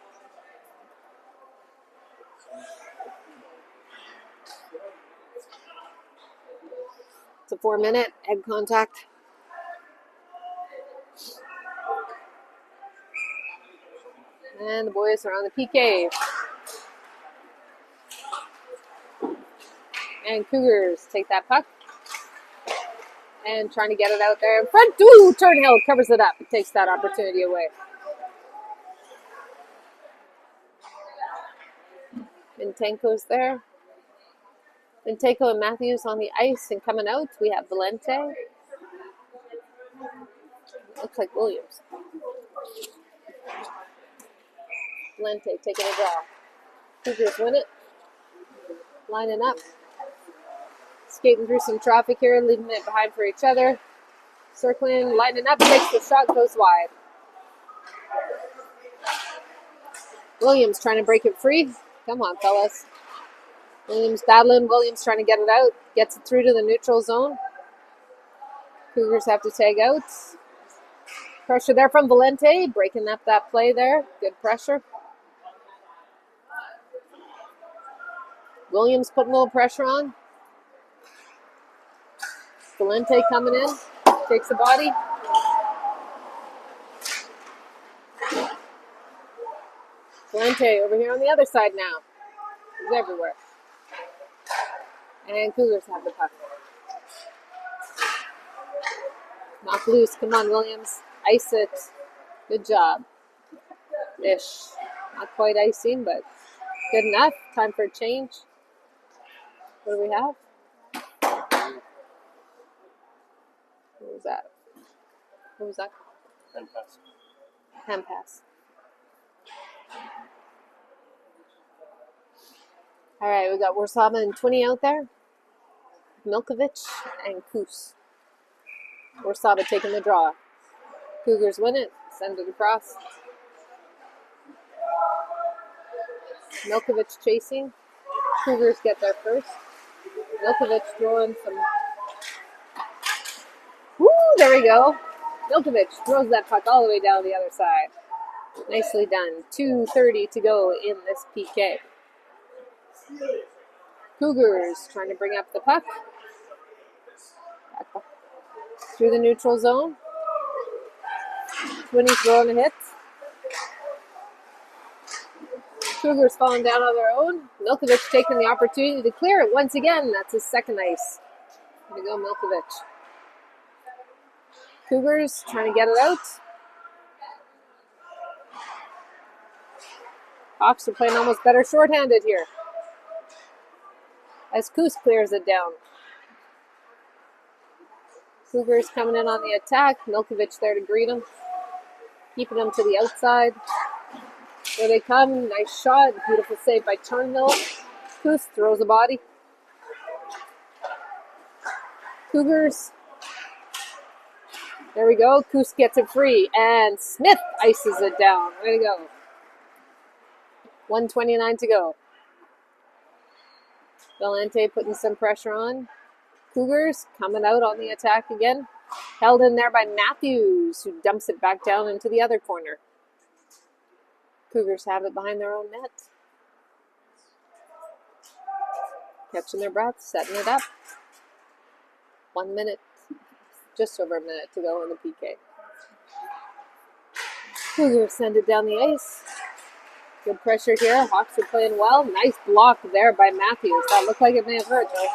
It's a 4-minute head contact. And the boys are on the PK. And Cougars take that puck. And trying to get it out there in front. Ooh, Turnhill covers it up. It takes that opportunity away. Mintenko's there. Mintenko and Matthews on the ice, and coming out, we have Valente. Looks like Williams. Valente taking a draw. Cougars win it. Lining up. Skating through some traffic here, leaving it behind for each other. Circling, lining up, takes the shot, goes wide. Williams trying to break it free. Come on, fellas. Williams battling. Williams trying to get it out. Gets it through to the neutral zone. Cougars have to tag out. Pressure there from Valente. Breaking up that play there. Good pressure. Williams putting a little pressure on. Valente coming in. Takes the body. Valente over here on the other side now. He's everywhere. And Cougars have the puck. Knock loose. Come on, Williams. Ice it. Good job. Ish. Not quite icing, but good enough. Time for a change. What do we have? What was that? What was that? Hand pass. Hand pass. All right, we got Warszawa and 20 out there. Milkovich and Koos. Warszawa taking the draw. Cougars win it. Send it across. Milkovich chasing. Cougars get there first. Milkovich throwing some. Woo! There we go. Milkovich throws that puck all the way down the other side. Nicely done. 2:30 to go in this PK. Cougars trying to bring up the puck. Through the neutral zone. Twinney throwing a hit. Cougars falling down on their own. Milkovich taking the opportunity to clear it once again. That's his second ice. There we go, Milkovich. Cougars trying to get it out. Hawks are playing almost better shorthanded here. As Coos clears it down. Cougars coming in on the attack. Milkovich there to greet him. Keeping them to the outside. There they come. Nice shot. Beautiful save by Turnhill. Coos throws a body. Cougars. There we go. Coos gets it free. And Smith ices it down. Way to go. 1:29 to go. Valente putting some pressure on. Cougars coming out on the attack again. Held in there by Matthews, who dumps it back down into the other corner. Cougars have it behind their own net. Catching their breath, setting it up. 1 minute, just over a minute to go in the PK. Cougars send it down the ice. Good pressure here. Hawks are playing well. Nice block there by Matthews. That looked like it may have hurt, though.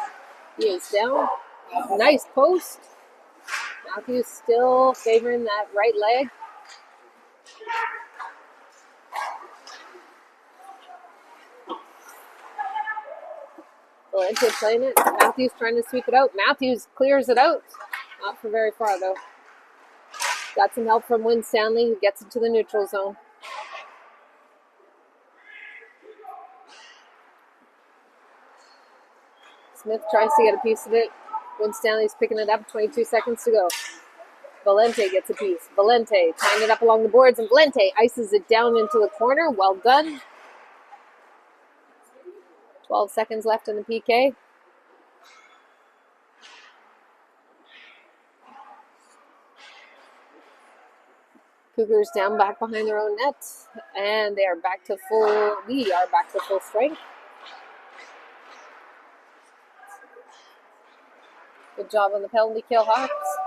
He is down. Nice post. Matthews still favoring that right leg. Valente playing it. Matthews trying to sweep it out. Matthews clears it out. Not for very far, though. Got some help from Wynn Stanley, who gets it to the neutral zone. Smith tries to get a piece of it. Wynn Stanley's picking it up. 22 seconds to go. Valente gets a piece. Valente tying it up along the boards, and Valente ices it down into the corner. Well done. 12 seconds left in the PK. Cougars down back behind their own net, and they are back to full. We are back to full strength. Good job on the penalty kill, Hawks.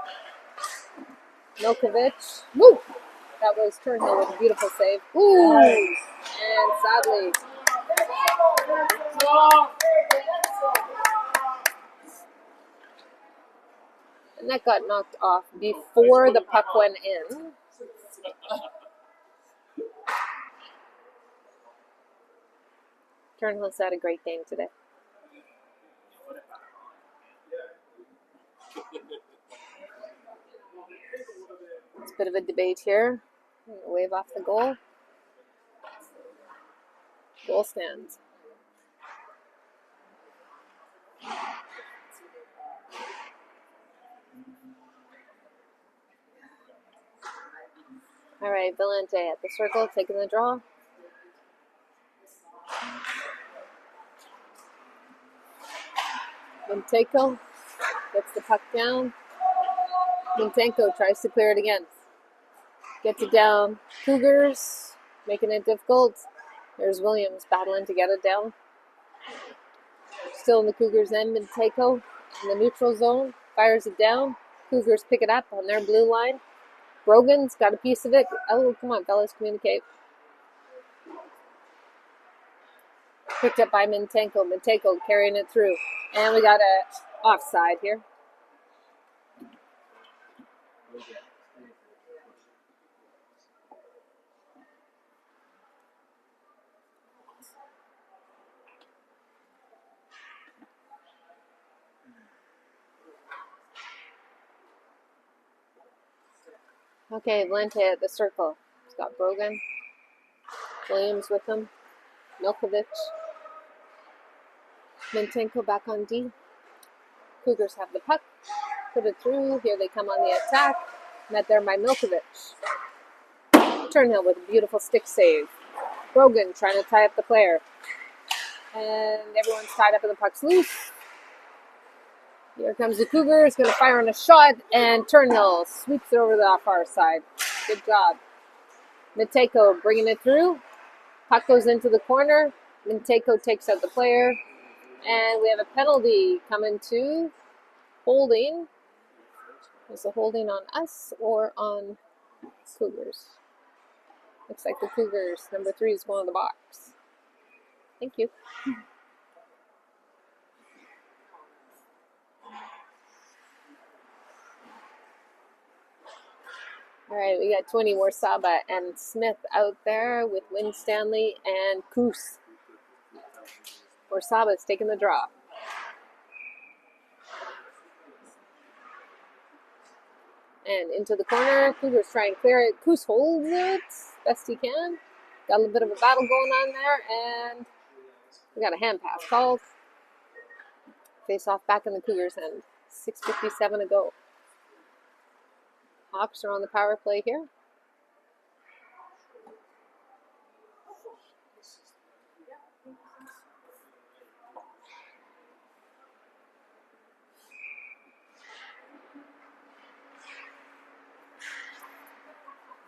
Milkovich. Woo! That was Turnhill with a beautiful save. Ooh! And sadly. And that got knocked off before the puck went in. Turnhill's had a great game today. It's a bit of a debate here. Wave off the goal. Goal stands. All right, Valente at the circle, taking the draw. Mintenko gets the puck down. Mintenko tries to clear it again. Gets it down. Cougars making it difficult. There's Williams battling to get it down. Still in the Cougars' end. Mintenko in the neutral zone. Fires it down. Cougars pick it up on their blue line. Brogan's got a piece of it. Oh, come on, fellas, communicate. Picked up by Mintenko. Mintenko carrying it through. And we got a offside here. Okay, Valente at the circle. He's got Brogan. Williams with him. Milkovich. Mintenko back on D. Cougars have the puck. Put it through. Here they come on the attack. Met there by Milkovich. Turnhill with a beautiful stick save. Brogan trying to tie up the player. And everyone's tied up and the puck's loose. Here comes the Cougars, going to fire on a shot, and Turnhill sweeps it over the far side. Good job. Minteko bringing it through. Puck goes into the corner. Minteko takes out the player. And we have a penalty coming to holding. Is the holding on us or on Cougars? Looks like the Cougars. Number 3 is going to the box. Thank you. All right, we got 20 Warsaba and Smith out there with Winstanley and Coos. Warsaba's taking the draw. And into the corner. Cougars try and clear it. Coos holds it best he can. Got a little bit of a battle going on there, and we got a hand pass called. Face off back in the Cougars' end. 6:57 to go. Hawks are on the power play here.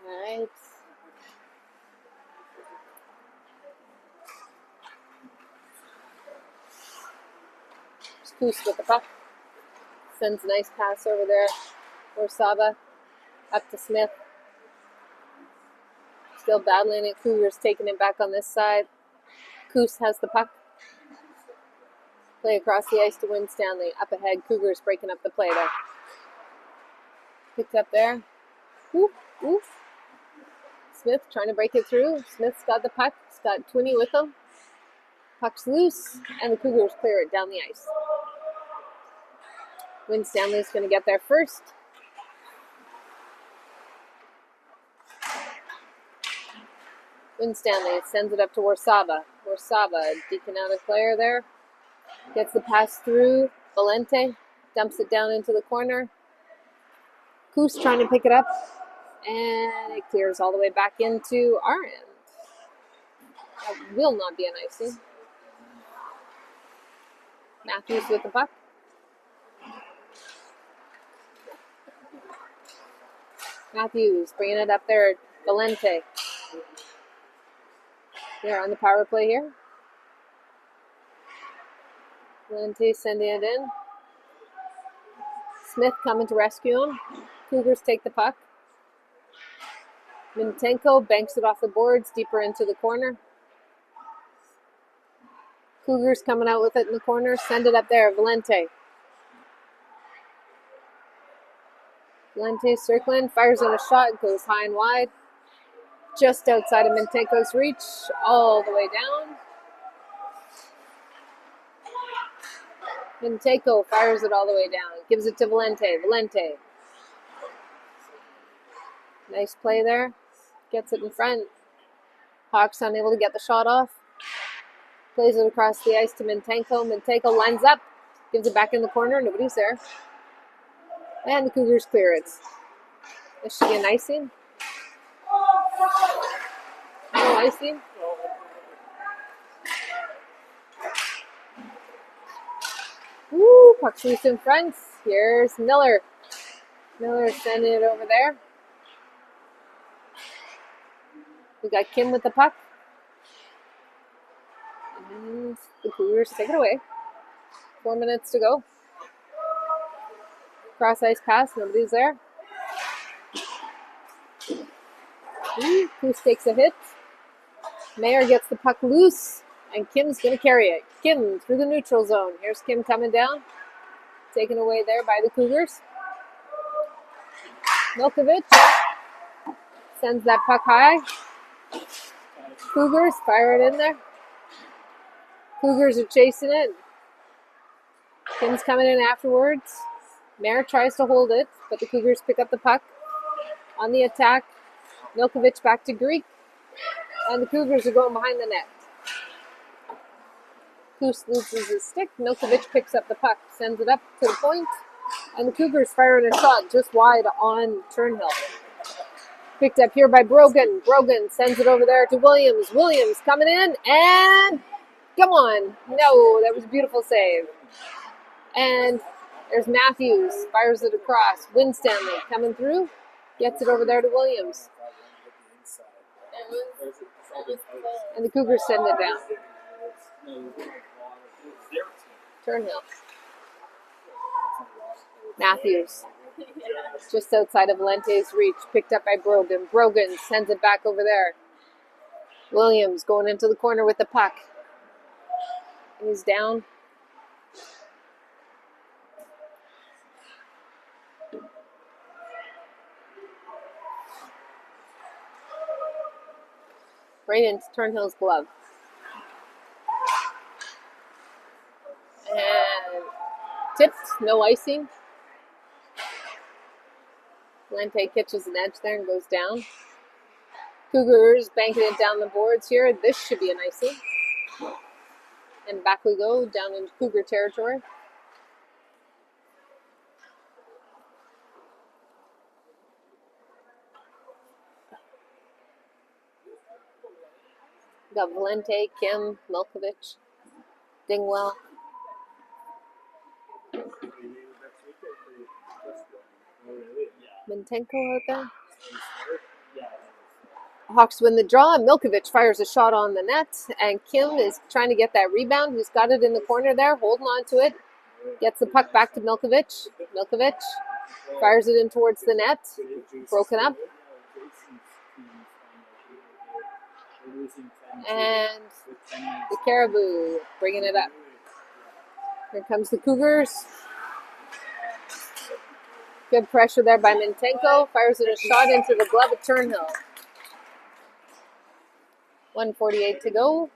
All right. Coos with the puck. Sends a nice pass over there. Warsaba up to Smith. Still battling it. Cougars taking it back on this side. Coos has the puck. Play across the ice to Winstanley. Up ahead. Cougars breaking up the play there. Picked up there. Whoop, whoop. Smith trying to break it through. Smith's got the puck. He's got Twinney with him. Puck's loose, and the Cougars clear it down the ice. Winstanley's going to get there first. Winstanley sends it up to Warsaba. Warsaba deking out a player there. Gets the pass through. Valente dumps it down into the corner. Coos trying to pick it up. And it clears all the way back into our end. That will not be an icing. Matthews with the puck. Matthews bringing it up there. Valente. They're on the power play here. Valente sending it in. Smith coming to rescue him. Cougars take the puck. Mintenko banks it off the boards deeper into the corner. Cougars coming out with it in the corner. Send it up there. Valente. Valente circling. Fires on a shot. Goes high and wide. Just outside of Mintenko's reach. All the way down. Mintenko fires it all the way down. Gives it to Valente. Valente. Nice play there. Gets it in front. Hawks unable to get the shot off. Plays it across the ice to Mintenko. Mintenko lines up. Gives it back in the corner. Nobody's there. And the Cougars clear it. This should be an icing. No icing. Woo, puck's loose in front. Here's Miller. Miller sending it over there. We got Kim with the puck. And the Cougars take it away. 4 minutes to go. Cross ice pass, nobody's there. Coos takes a hit. Mayer gets the puck loose, and Kim's going to carry it. Kim through the neutral zone. Here's Kim coming down. Taken away there by the Cougars. Milkovic sends that puck high. Cougars fire it in there. Cougars are chasing it. Kim's coming in afterwards. Mayer tries to hold it, but the Cougars pick up the puck. On the attack, Milkovic back to Greek. And the Cougars are going behind the net. Coos loses his stick. Milkovic picks up the puck, sends it up to the point. And the Cougars fire in a shot just wide on Turnhill. Picked up here by Brogan. Brogan sends it over there to Williams. Williams coming in, and come on. No, that was a beautiful save. And there's Matthews, fires it across. Winstanley coming through, gets it over there to Williams. And the Cougars send it down. Turnhill. Matthews, just outside of Valente's reach, picked up by Brogan. Brogan sends it back over there. Williams going into the corner with the puck. He's down. Right into Turnhill's glove. And tipped, no icing. Valente catches an edge there and goes down. Cougars banking it down the boards here. This should be an icing. And back we go, down into Cougar territory. We got Valente, Kim, Milkovich, Dingwell. Mintenko out there. Hawks win the draw. Milkovich fires a shot on the net, and Kim is trying to get that rebound. He's got it in the corner there, holding on to it. Gets the puck back to Milkovich. Milkovich fires it in towards the net. Broken up. And the Cariboo bringing it up. Here comes the Cougars. Good pressure there by Mintenko. Fires it a shot into the glove of Turnhill. 1:48 to go.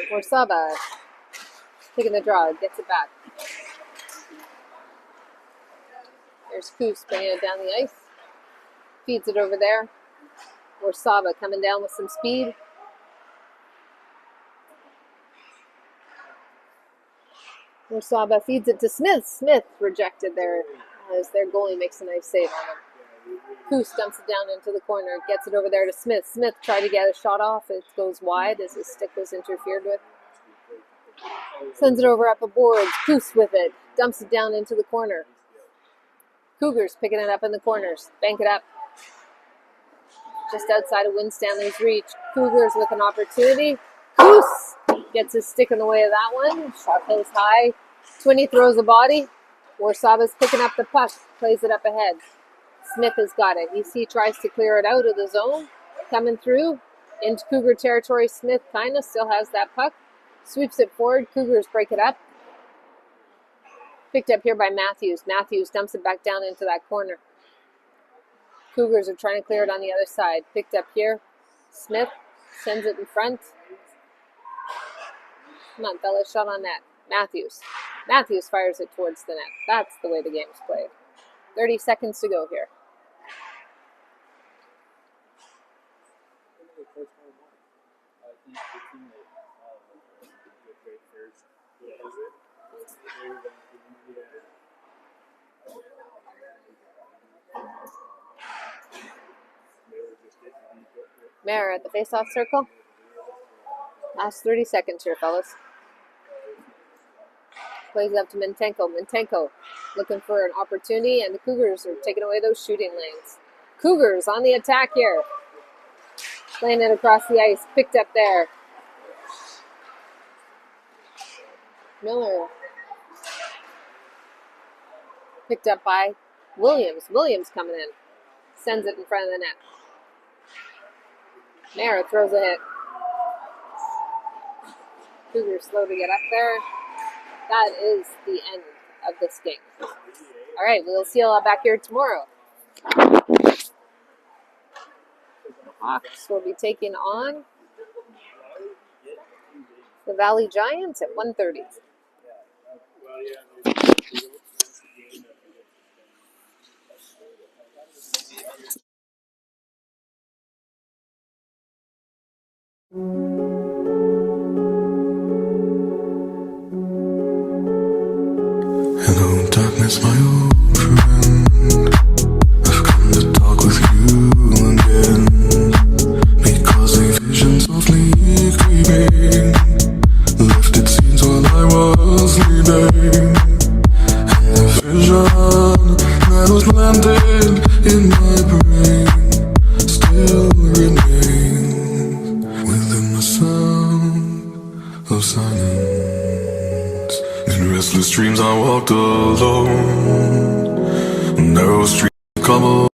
Warsaba taking the draw, gets it back. There's Coos bringing it down the ice. Feeds it over there. Warsaba coming down with some speed. Warsaba feeds it to Smith. Smith rejected there as their goalie makes a nice save on him. Coos dumps it down into the corner, gets it over there to Smith. Smith tried to get a shot off. It goes wide as his stick was interfered with. Sends it over up the boards. Coos with it. Dumps it down into the corner. Cougars picking it up in the corners. Bank it up. Just outside of Winstanley's reach. Cougars with an opportunity. Coos gets his stick in the way of that one. Shot goes high. Twinney throws a body. Warsaba's picking up the puck. Plays it up ahead. Smith has got it. He tries to clear it out of the zone. Coming through into Cougar territory. Smith kind of still has that puck. Sweeps it forward. Cougars break it up. Picked up here by Matthews. Matthews dumps it back down into that corner. Cougars are trying to clear it on the other side. Picked up here. Smith sends it in front. Come on, fellas. Shot on net. Matthews. Matthews fires it towards the net. That's the way the game's played. 30 seconds to go here. Mayer at the face-off circle. Last 30 seconds here, fellas. Plays up to Mintenko. Mintenko looking for an opportunity, and the Cougars are taking away those shooting lanes. Cougars on the attack here. Playing it across the ice. Picked up there. Miller. Picked up by Williams. Williams coming in. Sends it in front of the net. Mayer throws a hit. Cougars slow to get up there. That is the end of this game. All right, we'll see you all back here tomorrow. Hawks will be taking on the Valley Giants at 1:30. was landed in my brain still remains within the sound of silence. In restless dreams I walked alone, narrow streets of cobble.